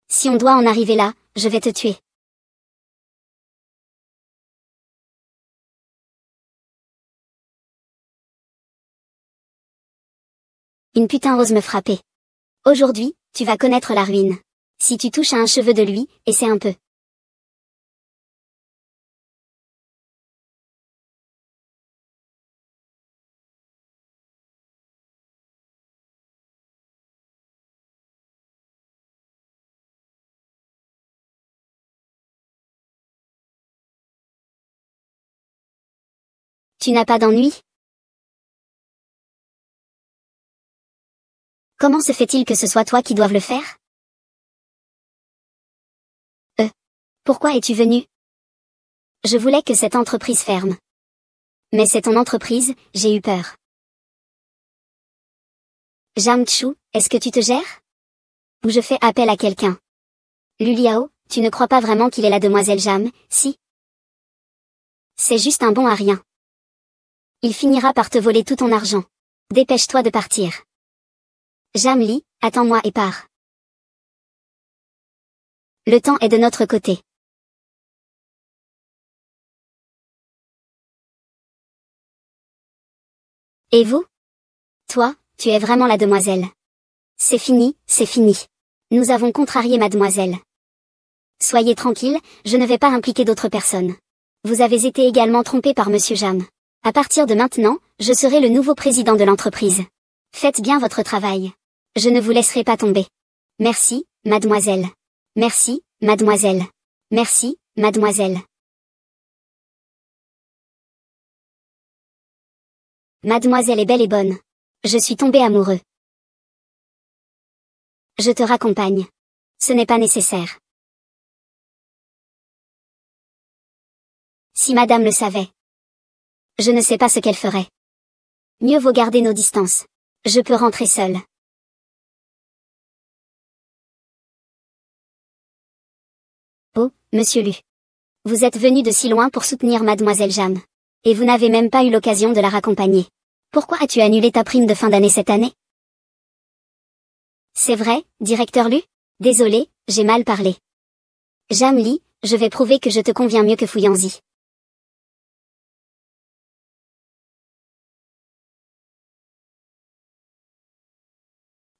Speaker 1: Si on doit en arriver là, je vais te tuer. Une putain ose me frapper. Aujourd'hui, tu vas connaître la ruine. Si tu touches à un cheveu de lui, essaie un peu. Tu n'as pas d'ennui? Comment se fait-il que ce soit toi qui doive le faire? Pourquoi es-tu venu? Je voulais que cette entreprise ferme. Mais c'est ton entreprise, j'ai eu peur. Jam Chu, est-ce que tu te gères? Ou je fais appel à quelqu'un? Luliao, tu ne crois pas vraiment qu'il est la demoiselle Jam, si? C'est juste un bon à rien. Il finira par te voler tout ton argent. Dépêche-toi de partir. Jam Lee, attends-moi et pars. Le temps est de notre côté. Et vous? Toi, tu es vraiment la demoiselle. C'est fini, c'est fini. Nous avons contrarié mademoiselle. Soyez tranquille, je ne vais pas impliquer d'autres personnes. Vous avez été également trompé par monsieur Jam. À partir de maintenant, je serai le nouveau président de l'entreprise. Faites bien votre travail. Je ne vous laisserai pas tomber. Merci, mademoiselle. Merci, mademoiselle. Merci, mademoiselle. Mademoiselle est belle et bonne. Je suis tombé amoureux. Je te raccompagne. Ce n'est pas nécessaire. Si madame le savait. Je ne sais pas ce qu'elle ferait. Mieux vaut garder nos distances. Je peux rentrer seule. Oh, monsieur Lu. Vous êtes venu de si loin pour soutenir mademoiselle Jam. Et vous n'avez même pas eu l'occasion de la raccompagner. Pourquoi as-tu annulé ta prime de fin d'année cette année? C'est vrai, directeur Lu? Désolé, j'ai mal parlé. Jam Lee, je vais prouver que je te conviens mieux que Fouyanzi.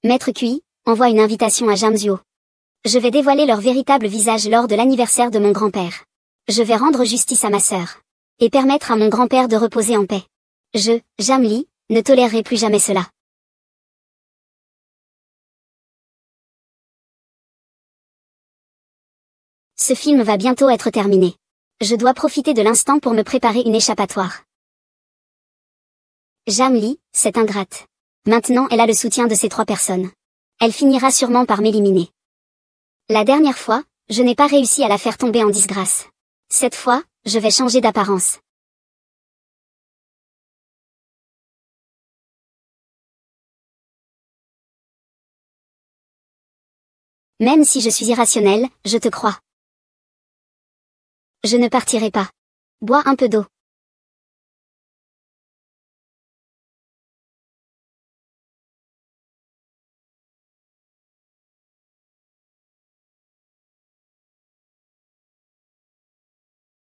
Speaker 1: Maître Cui, envoie une invitation à Jam Zuo. Je vais dévoiler leur véritable visage lors de l'anniversaire de mon grand-père. Je vais rendre justice à ma sœur. Et permettre à mon grand-père de reposer en paix. Je, Jam Lee, ne tolérerai plus jamais cela. Ce film va bientôt être terminé. Je dois profiter de l'instant pour me préparer une échappatoire. Jam Lee, cette ingrate. Maintenant elle a le soutien de ces 3 personnes. Elle finira sûrement par m'éliminer. La dernière fois, je n'ai pas réussi à la faire tomber en disgrâce. Cette fois, je vais changer d'apparence. Même si je suis irrationnelle, je te crois. Je ne partirai pas. Bois un peu d'eau.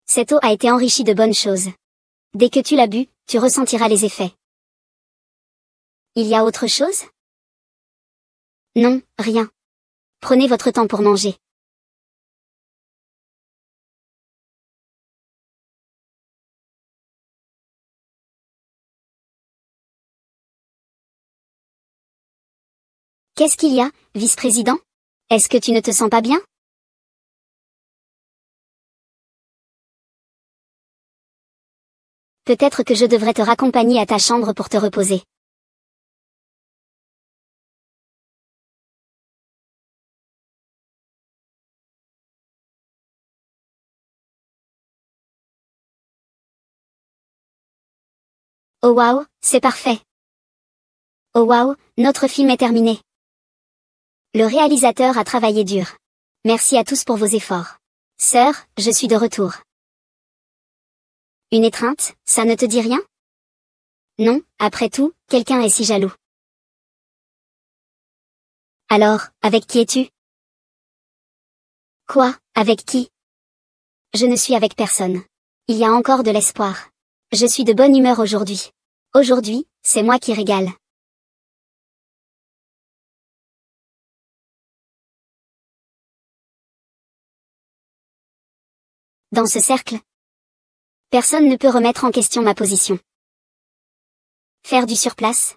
Speaker 1: Cette eau a été enrichie de bonnes choses. Dès que tu l'as bu, tu ressentiras les effets. Il y a autre chose? Non, rien. Prenez votre temps pour manger. Qu'est-ce qu'il y a, vice-président? Est-ce que tu ne te sens pas bien? Peut-être que je devrais te raccompagner à ta chambre pour te reposer. Oh waouh, c'est parfait. Oh waouh, notre film est terminé. Le réalisateur a travaillé dur. Merci à tous pour vos efforts. Sœur, je suis de retour. Une étreinte, ça ne te dit rien? Non, après tout, quelqu'un est si jaloux. Alors, avec qui es-tu? Quoi, avec qui? Je ne suis avec personne. Il y a encore de l'espoir. Je suis de bonne humeur aujourd'hui. Aujourd'hui, c'est moi qui régale. Dans ce cercle, personne ne peut remettre en question ma position. Faire du surplace?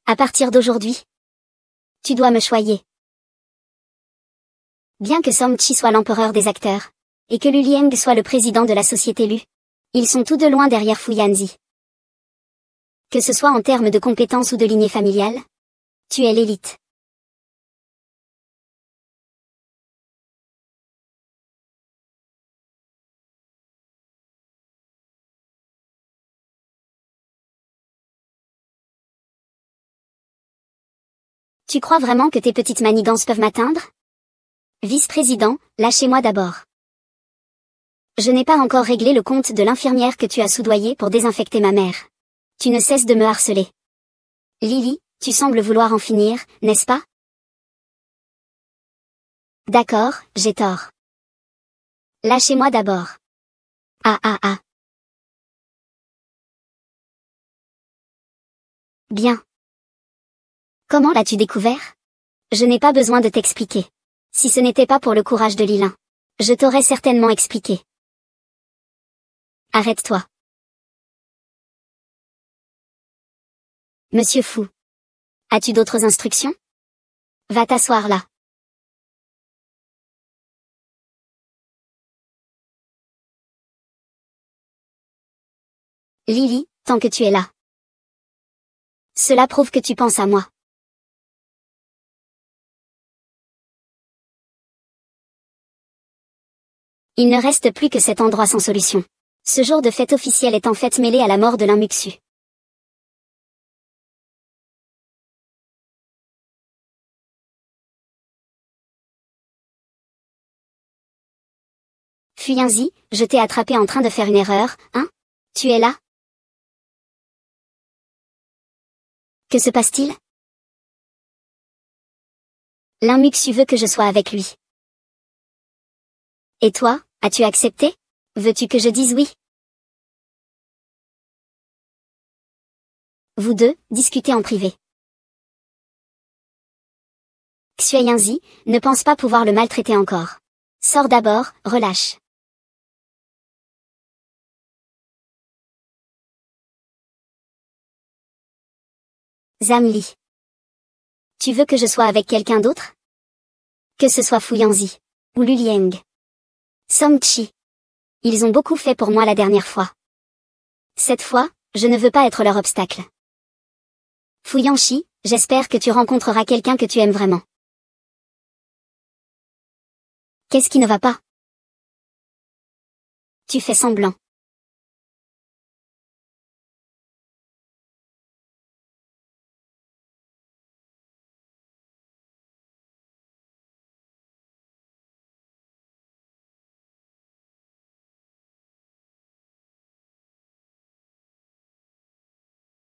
Speaker 1: À partir d'aujourd'hui, tu dois me choyer. Bien que Song Chi soit l'empereur des acteurs, et que Lu Lieng soit le président de la société Lu, ils sont tous de loin derrière Fu Yanzi. Que ce soit en termes de compétences ou de lignée familiale, tu es l'élite. Tu crois vraiment que tes petites manigances peuvent m'atteindre? Vice-président, lâchez-moi d'abord. Je n'ai pas encore réglé le compte de l'infirmière que tu as soudoyée pour désinfecter ma mère. Tu ne cesses de me harceler. Lily, tu sembles vouloir en finir, n'est-ce pas? D'accord, j'ai tort. Lâchez-moi d'abord. Ah ah ah. Bien. Comment l'as-tu découvert? Je n'ai pas besoin de t'expliquer. Si ce n'était pas pour le courage de Lilin, je t'aurais certainement expliqué. Arrête-toi. Monsieur Fou. As-tu d'autres instructions? Va t'asseoir là. Lily, tant que tu es là. Cela prouve que tu penses à moi. Il ne reste plus que cet endroit sans solution. Ce jour de fête officielle est en fait mêlé à la mort de l'Inmuxu. Fuyanzi, je t'ai attrapé en train de faire une erreur, hein? Tu es là? Que se passe-t-il? L'Inmuxu veut que je sois avec lui. Et toi, as-tu accepté? Veux-tu que je dise oui? Vous deux, discutez en privé. Xueyanzi, ne pense pas pouvoir le maltraiter encore. Sors d'abord, relâche. Zamli. Tu veux que je sois avec quelqu'un d'autre? Que ce soit Fuyanzi. Ou Lulieng. Songchi. Ils ont beaucoup fait pour moi la dernière fois. Cette fois, je ne veux pas être leur obstacle. Fuyanchi, j'espère que tu rencontreras quelqu'un que tu aimes vraiment. Qu'est-ce qui ne va pas? Tu fais semblant.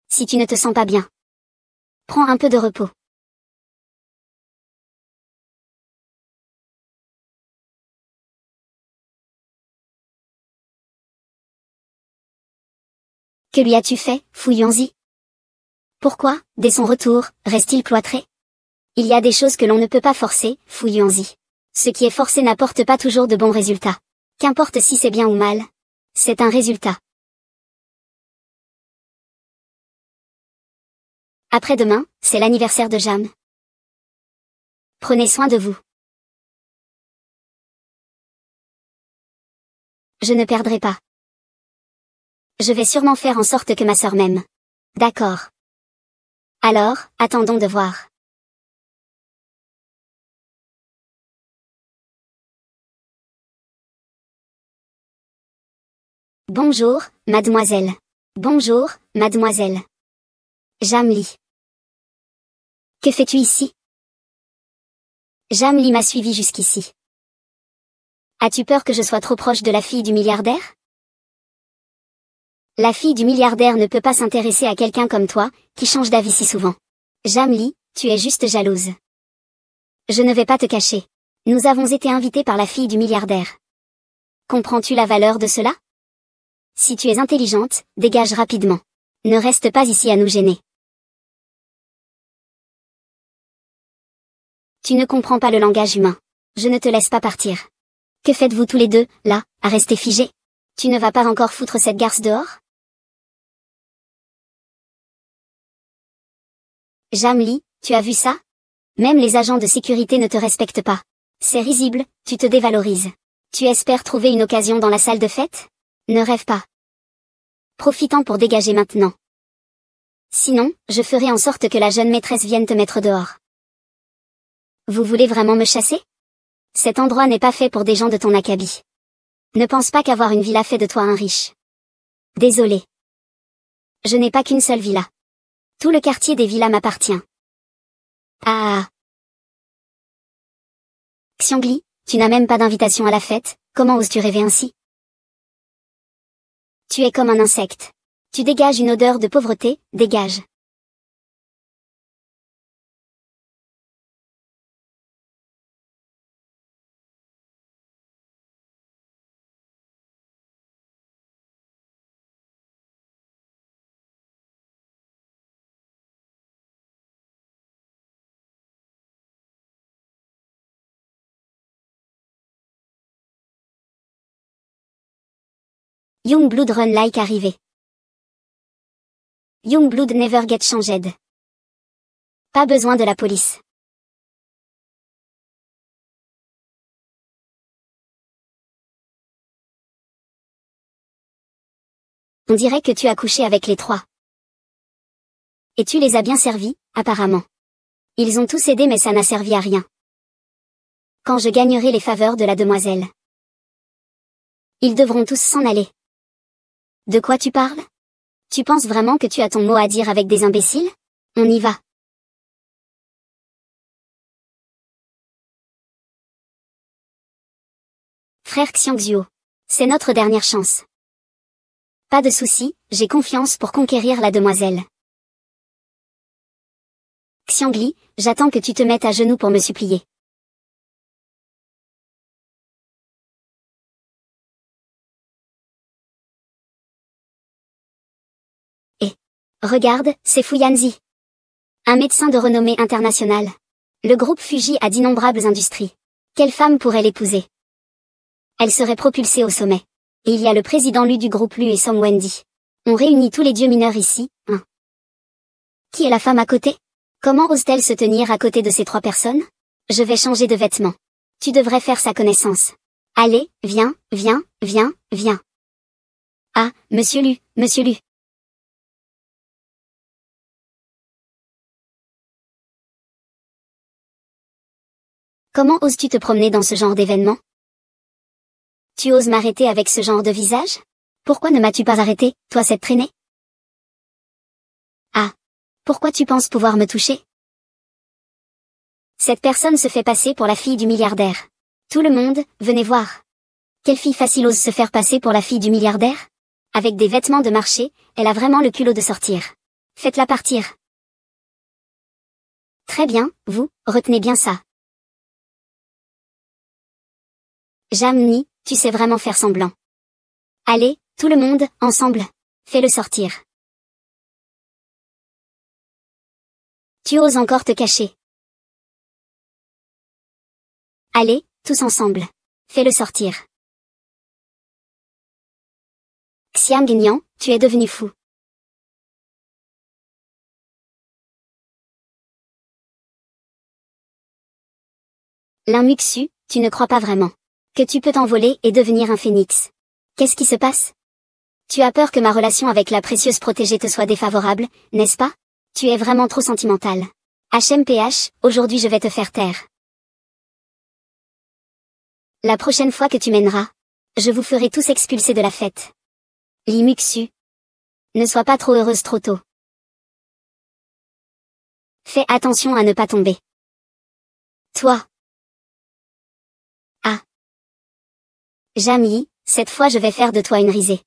Speaker 1: Si tu ne te sens pas bien, prends un peu de repos. Que lui as-tu fait, Fuyanzi? Pourquoi, dès son retour, reste-t-il cloîtré? Il y a des choses que l'on ne peut pas forcer, Fuyanzi. Ce qui est forcé n'apporte pas toujours de bons résultats. Qu'importe si c'est bien ou mal. C'est un résultat. Après-demain, c'est l'anniversaire de Jam. Prenez soin de vous. Je ne perdrai pas. Je vais sûrement faire en sorte que ma sœur m'aime. D'accord. Alors, attendons de voir. Bonjour, mademoiselle. Bonjour, mademoiselle. Jamli. Que fais-tu ici? Jamli m'a suivi jusqu'ici. As-tu peur que je sois trop proche de la fille du milliardaire? La fille du milliardaire ne peut pas s'intéresser à quelqu'un comme toi, qui change d'avis si souvent. Jamli, tu es juste jalouse. Je ne vais pas te cacher. Nous avons été invités par la fille du milliardaire. Comprends-tu la valeur de cela? Si tu es intelligente, dégage rapidement. Ne reste pas ici à nous gêner. Tu ne comprends pas le langage humain. Je ne te laisse pas partir. Que faites-vous tous les deux, là, à rester figés? Tu ne vas pas encore foutre cette garce dehors? Jamli, tu as vu ça? Même les agents de sécurité ne te respectent pas. C'est risible, tu te dévalorises. Tu espères trouver une occasion dans la salle de fête? Ne rêve pas. Profitant pour dégager maintenant. Sinon, je ferai en sorte que la jeune maîtresse vienne te mettre dehors. Vous voulez vraiment me chasser? Cet endroit n'est pas fait pour des gens de ton acabit. Ne pense pas qu'avoir une villa fait de toi un riche. Désolé. Je n'ai pas qu'une seule villa. Tout le quartier des villas m'appartient. Ah. Xiangli, tu n'as même pas d'invitation à la fête, comment oses-tu rêver ainsi? Tu es comme un insecte. Tu dégages une odeur de pauvreté, dégage. Youngblood run like arrivé. Youngblood never get changed. Pas besoin de la police. On dirait que tu as couché avec les trois. Et tu les as bien servis, apparemment. Ils ont tous aidé mais ça n'a servi à rien. Quand je gagnerai les faveurs de la demoiselle. Ils devront tous s'en aller. De quoi tu parles? Tu penses vraiment que tu as ton mot à dire avec des imbéciles? On y va. Frère Xiangxiu. C'est notre dernière chance. Pas de souci, j'ai confiance pour conquérir la demoiselle. Xiangli, j'attends que tu te mettes à genoux pour me supplier. Et regarde, c'est Fu Yanzi. Un médecin de renommée internationale. Le groupe Fuji a d'innombrables industries. Quelle femme pourrait l'épouser? Elle serait propulsée au sommet. Et il y a le président Lu du groupe Lu et Song Wendy. On réunit tous les dieux mineurs ici, hein. Qui est la femme à côté? Comment ose-t-elle se tenir à côté de ces trois personnes? Je vais changer de vêtements. Tu devrais faire sa connaissance. Allez, viens, viens, viens, viens. Ah, monsieur Lu, monsieur Lu. Comment oses-tu te promener dans ce genre d'événement? Tu oses m'arrêter avec ce genre de visage? Pourquoi ne m'as-tu pas arrêté, toi cette traînée? Ah. Pourquoi tu penses pouvoir me toucher? Cette personne se fait passer pour la fille du milliardaire. Tout le monde, venez voir. Quelle fille facile ose se faire passer pour la fille du milliardaire? Avec des vêtements de marché, elle a vraiment le culot de sortir. Faites-la partir. Très bien, vous, retenez bien ça. Jamni, tu sais vraiment faire semblant. Allez, tout le monde, ensemble. Fais-le sortir. Tu oses encore te cacher. Allez, tous ensemble. Fais-le sortir. Xiang Nian, tu es devenu fou. Lin Muxu, tu ne crois pas vraiment que tu peux t'envoler et devenir un phénix. Qu'est-ce qui se passe? Tu as peur que ma relation avec la précieuse protégée te soit défavorable, n'est-ce pas? Tu es vraiment trop sentimental. HMPH, aujourd'hui je vais te faire taire. La prochaine fois que tu mèneras, je vous ferai tous expulser de la fête. Li Muxu. Ne sois pas trop heureuse trop tôt. Fais attention à ne pas tomber. Toi. Ah. Jamie, cette fois je vais faire de toi une risée.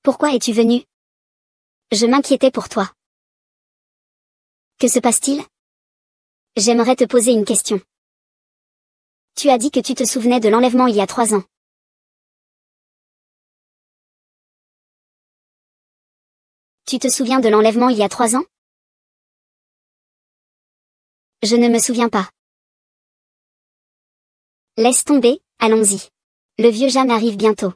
Speaker 1: Pourquoi es-tu venu? Je m'inquiétais pour toi. Que se passe-t-il? J'aimerais te poser une question. Tu as dit que tu te souvenais de l'enlèvement il y a 3 ans. Tu te souviens de l'enlèvement il y a 3 ans? Je ne me souviens pas. Laisse tomber, allons-y. Le vieux Jam arrive bientôt.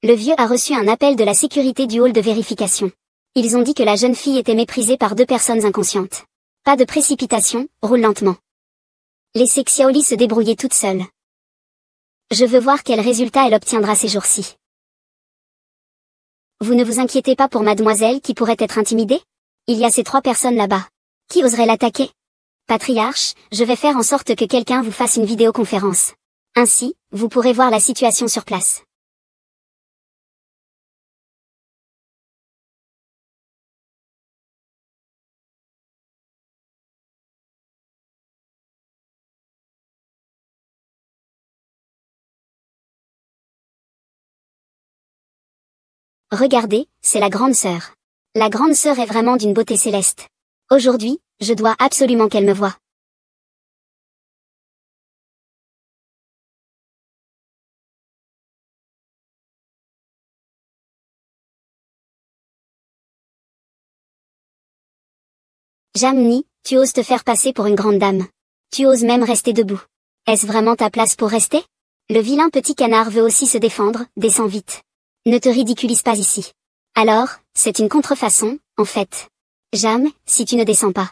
Speaker 1: Le vieux a reçu un appel de la sécurité du hall de vérification. Ils ont dit que la jeune fille était méprisée par 2 personnes inconscientes. Pas de précipitation, roule lentement. Laissez Xiaoli se débrouiller toute seule. Je veux voir quel résultat elle obtiendra ces jours-ci. Vous ne vous inquiétez pas pour mademoiselle qui pourrait être intimidée? Il y a ces 3 personnes là-bas. Qui oserait l'attaquer? Patriarche, je vais faire en sorte que quelqu'un vous fasse une vidéoconférence. Ainsi, vous pourrez voir la situation sur place. Regardez, c'est la grande sœur. La grande sœur est vraiment d'une beauté céleste. Aujourd'hui, je dois absolument qu'elle me voie. Jamni, tu oses te faire passer pour une grande dame. Tu oses même rester debout. Est-ce vraiment ta place pour rester? Le vilain petit canard veut aussi se défendre, descends vite. Ne te ridiculise pas ici. Alors, c'est une contrefaçon, en fait. Jam, si tu ne descends pas.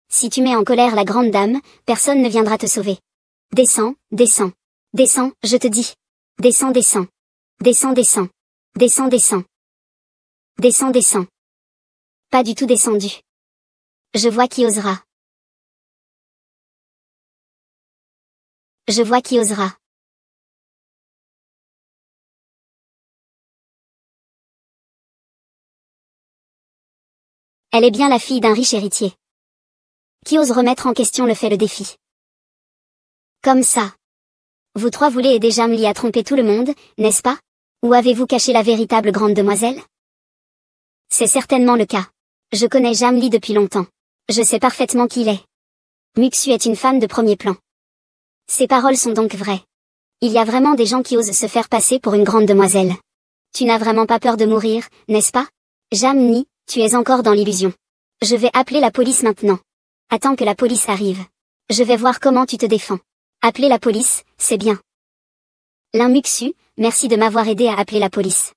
Speaker 1: Si tu mets en colère la grande dame, personne ne viendra te sauver. Descends, descends. Descends, je te dis. Descends, descends. Descends, descends. Descends, descends. Descends, descends. Pas du tout descendu. Je vois qui osera. Je vois qui osera. Elle est bien la fille d'un riche héritier. Qui ose remettre en question le défi. Comme ça. Vous trois voulez aider Jamli à tromper tout le monde, n'est-ce pas? Ou avez-vous caché la véritable grande demoiselle? C'est certainement le cas. Je connais Jamli depuis longtemps. Je sais parfaitement qui il est. Muxu est une femme de premier plan. Ces paroles sont donc vraies. Il y a vraiment des gens qui osent se faire passer pour une grande demoiselle. Tu n'as vraiment pas peur de mourir, n'est-ce pas? Jamli, tu es encore dans l'illusion. Je vais appeler la police maintenant. Attends que la police arrive. Je vais voir comment tu te défends. Appeler la police, c'est bien. Muxu, merci de m'avoir aidé à appeler la police.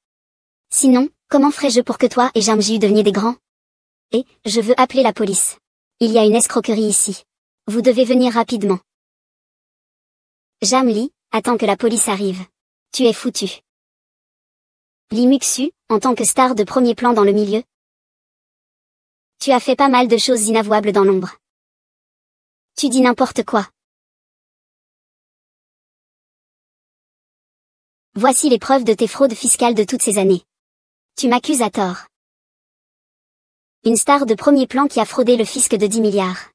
Speaker 1: Sinon, comment ferais-je pour que toi et Jamji deveniez des grands? Et, je veux appeler la police. Il y a une escroquerie ici. Vous devez venir rapidement. Jamli, attends que la police arrive. Tu es foutu. Muxu, en tant que star de premier plan dans le milieu. Tu as fait pas mal de choses inavouables dans l'ombre. Tu dis n'importe quoi. Voici les preuves de tes fraudes fiscales de toutes ces années. Tu m'accuses à tort. Une star de premier plan qui a fraudé le fisc de 10 milliards.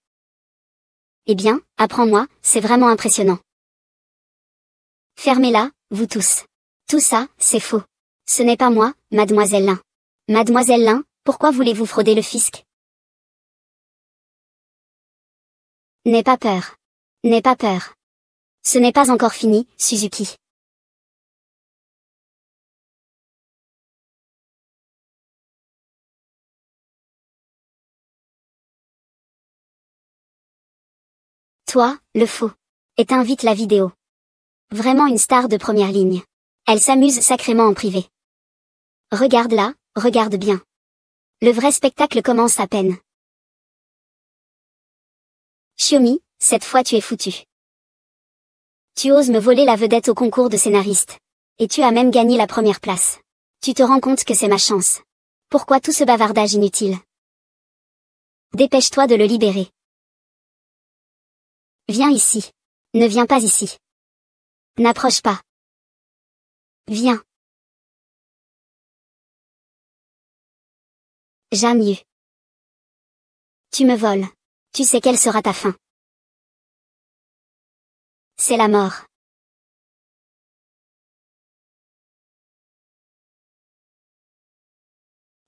Speaker 1: Eh bien, apprends-moi, c'est vraiment impressionnant. Fermez-la, vous tous. Tout ça, c'est faux. Ce n'est pas moi, mademoiselle Lin. Mademoiselle Lin, pourquoi voulez-vous frauder le fisc? N'aie pas peur. N'aie pas peur. Ce n'est pas encore fini, Suzuki. Toi, le faux. Éteins vite la vidéo. Vraiment une star de première ligne. Elle s'amuse sacrément en privé. Regarde-la, regarde bien. Le vrai spectacle commence à peine. Xiaomi, cette fois tu es foutu. Tu oses me voler la vedette au concours de scénariste. Et tu as même gagné la première place. Tu te rends compte que c'est ma chance. Pourquoi tout ce bavardage inutile? Dépêche-toi de le libérer. Viens ici. Ne viens pas ici. N'approche pas. Viens. Jamyu. Tu me voles. Tu sais quelle sera ta fin. C'est la mort.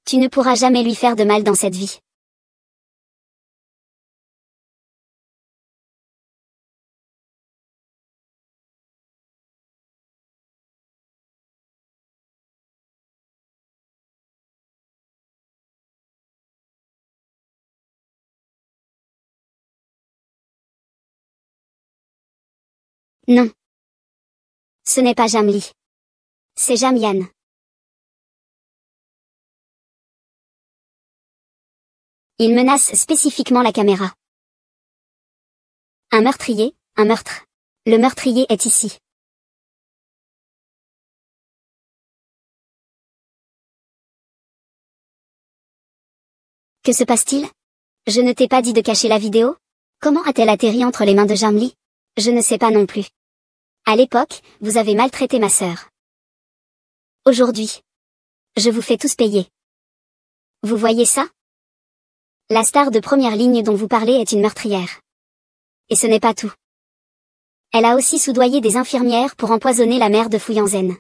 Speaker 1: Tu ne pourras jamais lui faire de mal dans cette vie. Non. Ce n'est pas Jamli. C'est Jamyan. Il menace spécifiquement la caméra. Un meurtrier, un meurtre. Le meurtrier est ici. Que se passe-t-il? Je ne t'ai pas dit de cacher la vidéo? Comment a-t-elle atterri entre les mains de Jamli? Je ne sais pas non plus. À l'époque, vous avez maltraité ma sœur. Aujourd'hui, je vous fais tous payer. Vous voyez ça? La star de première ligne dont vous parlez est une meurtrière. Et ce n'est pas tout. Elle a aussi soudoyé des infirmières pour empoisonner la mère de Fuyanzhen.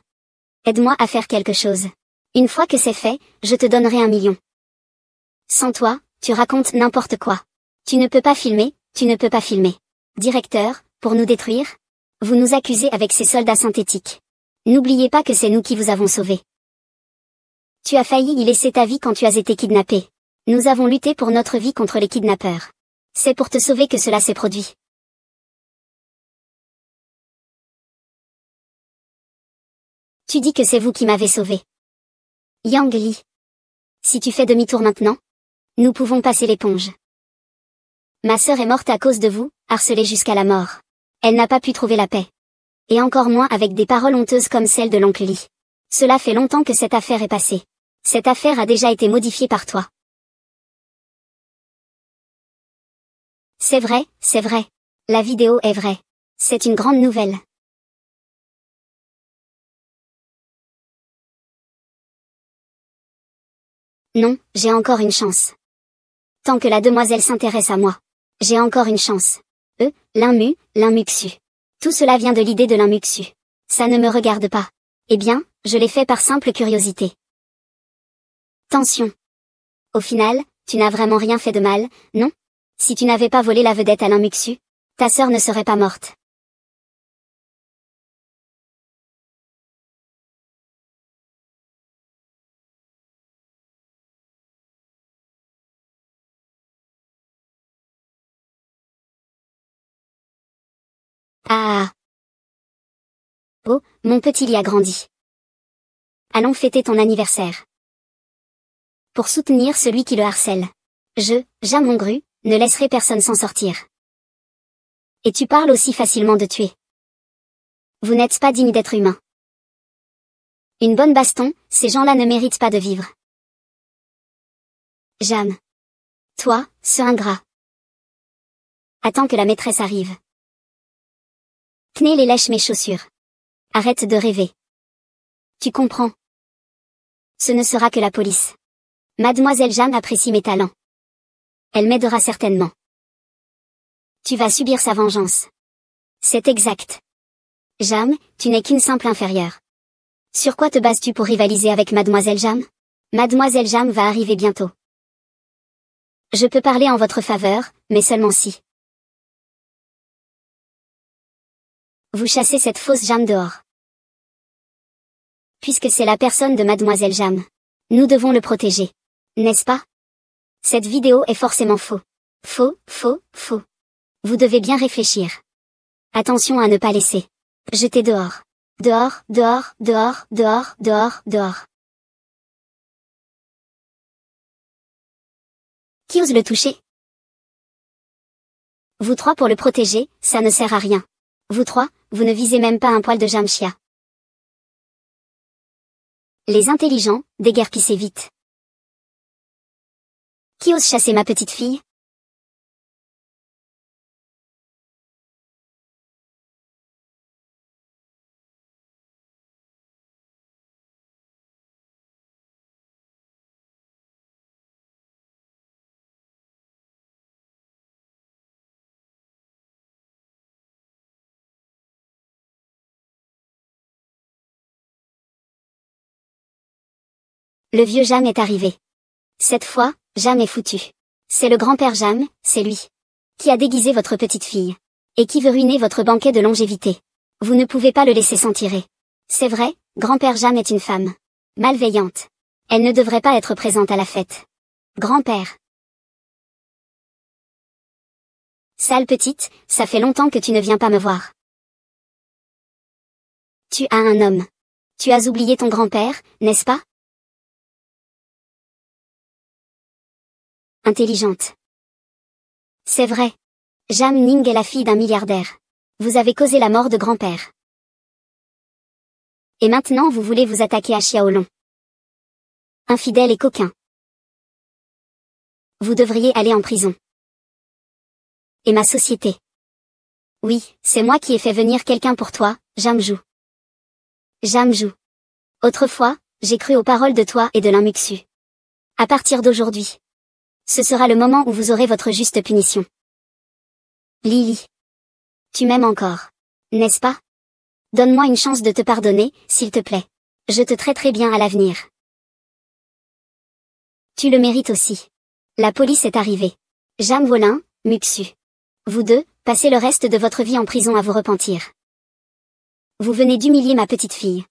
Speaker 1: Aide-moi à faire quelque chose. Une fois que c'est fait, je te donnerai 1 million. Sans toi, tu racontes n'importe quoi. Tu ne peux pas filmer, tu ne peux pas filmer. Directeur, pour nous détruire? Vous nous accusez avec ces soldats synthétiques. N'oubliez pas que c'est nous qui vous avons sauvés. Tu as failli y laisser ta vie quand tu as été kidnappé. Nous avons lutté pour notre vie contre les kidnappeurs. C'est pour te sauver que cela s'est produit. Tu dis que c'est vous qui m'avez sauvé. Yang Li. Si tu fais demi-tour maintenant, nous pouvons passer l'éponge. Ma sœur est morte à cause de vous, harcelée jusqu'à la mort. Elle n'a pas pu trouver la paix. Et encore moins avec des paroles honteuses comme celles de l'oncle Li. Cela fait longtemps que cette affaire est passée. Cette affaire a déjà été modifiée par toi. C'est vrai, c'est vrai. La vidéo est vraie. C'est une grande nouvelle. Non, j'ai encore une chance. Tant que la demoiselle s'intéresse à moi. J'ai encore une chance. L'inmuxu. Tout cela vient de l'idée de l'inmuxu. Ça ne me regarde pas. Eh bien, je l'ai fait par simple curiosité. Tension. Au final, tu n'as vraiment rien fait de mal, non? Si tu n'avais pas volé la vedette à l'inmuxu, ta sœur ne serait pas morte. Ah. Oh, mon petit lit a grandi. Allons fêter ton anniversaire. Pour soutenir celui qui le harcèle. Jam Hongru, ne laisserai personne s'en sortir. Et tu parles aussi facilement de tuer. Vous n'êtes pas digne d'être humain. Une bonne baston, ces gens-là ne méritent pas de vivre. Jam. Toi, ce ingrat. Attends que la maîtresse arrive. Kneel et lèche mes chaussures. Arrête de rêver. Tu comprends. Ce ne sera que la police. Mademoiselle Jam apprécie mes talents. Elle m'aidera certainement. Tu vas subir sa vengeance. C'est exact. Jam, tu n'es qu'une simple inférieure. Sur quoi te bases-tu pour rivaliser avec Mademoiselle Jam? Mademoiselle Jam va arriver bientôt. Je peux parler en votre faveur, mais seulement si. Vous chassez cette fausse Jam dehors. Puisque c'est la personne de Mademoiselle Jam. Nous devons le protéger. N'est-ce pas? Cette vidéo est forcément faux. Faux. Vous devez bien réfléchir. Attention à ne pas laisser. Jeter dehors. Dehors. Qui ose le toucher? Vous trois pour le protéger, ça ne sert à rien. Vous trois, vous ne visez même pas un poil de Jamshia. Les intelligents, déguerpissez vite. Qui ose chasser ma petite fille? Le vieux Jam est arrivé. Cette fois, Jam est foutu. C'est le grand-père Jam, c'est lui. Qui a déguisé votre petite fille. Et qui veut ruiner votre banquet de longévité. Vous ne pouvez pas le laisser s'en tirer. C'est vrai, grand-père Jam est une femme. Malveillante. Elle ne devrait pas être présente à la fête. Grand-père. Sale petite, ça fait longtemps que tu ne viens pas me voir. Tu as un homme. Tu as oublié ton grand-père, n'est-ce pas? Intelligente. C'est vrai. Jam Ning est la fille d'un milliardaire. Vous avez causé la mort de grand-père. Et maintenant vous voulez vous attaquer à Xiaolong. Infidèle et coquin. Vous devriez aller en prison. Et ma société. Oui, c'est moi qui ai fait venir quelqu'un pour toi, Jamju. Jamju. Autrefois, j'ai cru aux paroles de toi et de l'inmuxu. À partir d'aujourd'hui. Ce sera le moment où vous aurez votre juste punition. Lily. Tu m'aimes encore. N'est-ce pas? Donne-moi une chance de te pardonner, s'il te plaît. Je te traiterai bien à l'avenir. Tu le mérites aussi. La police est arrivée. Jam Wolin, Muxu. Vous deux, passez le reste de votre vie en prison à vous repentir. Vous venez d'humilier ma petite fille.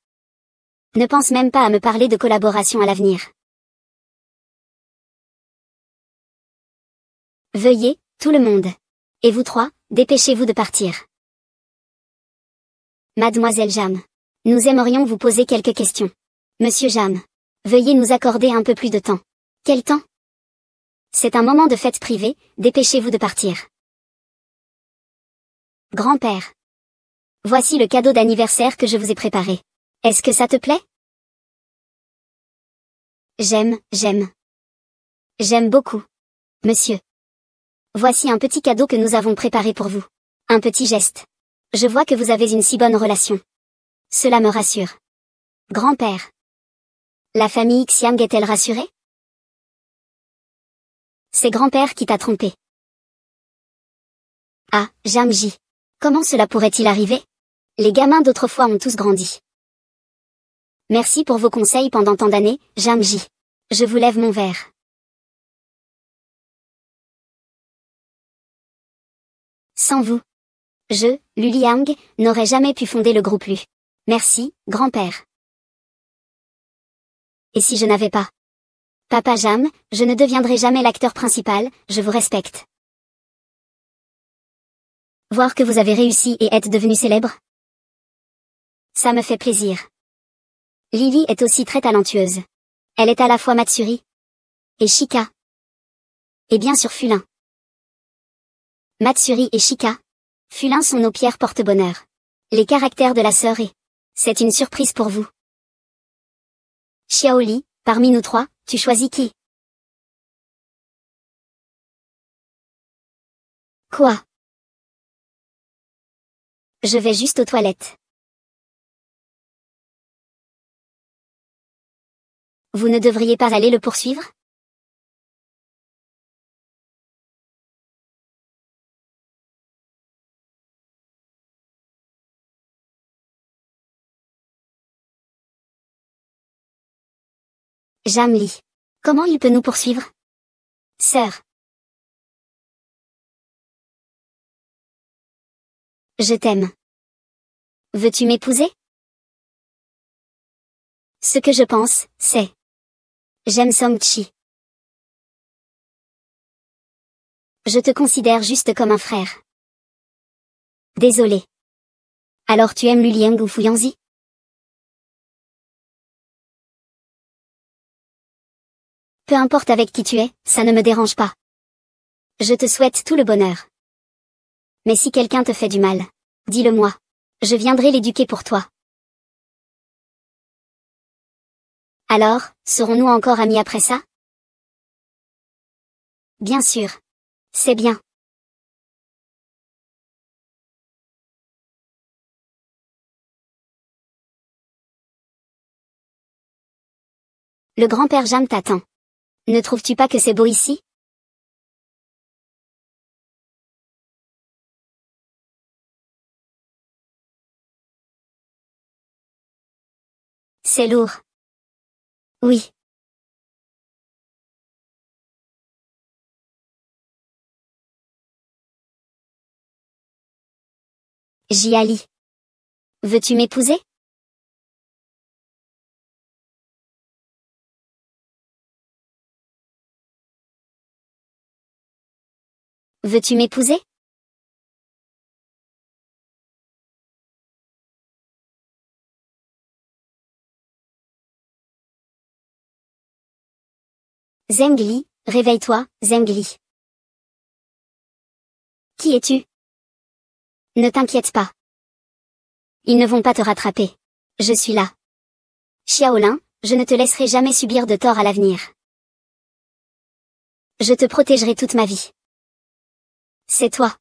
Speaker 1: Ne pense même pas à me parler de collaboration à l'avenir. Veuillez, tout le monde. Et vous trois, dépêchez-vous de partir. Mademoiselle Jam. Nous aimerions vous poser quelques questions. Monsieur Jam. Veuillez nous accorder un peu plus de temps. Quel temps? C'est un moment de fête privée, dépêchez-vous de partir. Grand-père. Voici le cadeau d'anniversaire que je vous ai préparé. Est-ce que ça te plaît? J'aime. J'aime beaucoup. Monsieur. Voici un petit cadeau que nous avons préparé pour vous. Un petit geste. Je vois que vous avez une si bonne relation. Cela me rassure. Grand-père. La famille Xiang est-elle rassurée? C'est grand-père qui t'a trompé. Ah, Jamji. Comment cela pourrait-il arriver? Les gamins d'autrefois ont tous grandi. Merci pour vos conseils pendant tant d'années, Jamji. Je vous lève mon verre. Sans vous, Lu Liang, n'aurais jamais pu fonder le groupe Lu. Merci, grand-père. Et si je n'avais pas Papa Jam, je ne deviendrai jamais l'acteur principal, je vous respecte. Voir que vous avez réussi et êtes devenu célèbre. Ça me fait plaisir. Lily est aussi très talentueuse. Elle est à la fois Matsuri et Shika. Et bien sûr Fulin. Matsuri et Shika. Fulin sont nos pierres porte-bonheur. Les caractères de la sœur et... C'est une surprise pour vous. Xiaoli, parmi nous trois, tu choisis qui? Quoi? Je vais juste aux toilettes. Vous ne devriez pas aller le poursuivre? Jamli. Comment il peut nous poursuivre? Sœur. Je t'aime. Veux-tu m'épouser? Ce que je pense, c'est... J'aime Song-chi. Je te considère juste comme un frère. Désolé. Alors tu aimes Lu Liang ou Fuyanzi? Peu importe avec qui tu es, ça ne me dérange pas. Je te souhaite tout le bonheur. Mais si quelqu'un te fait du mal, dis-le-moi. Je viendrai l'éduquer pour toi. Alors, serons-nous encore amis après ça? Bien sûr. C'est bien. Le grand-père Jam t'attend. Ne trouves-tu pas que c'est beau ici? C'est lourd. Oui. Jiali. Veux-tu m'épouser? Veux-tu m'épouser? Zhengli, réveille-toi, Zhengli. Qui es-tu? Ne t'inquiète pas. Ils ne vont pas te rattraper. Je suis là. Xiaolin, je ne te laisserai jamais subir de tort à l'avenir. Je te protégerai toute ma vie. C'est toi.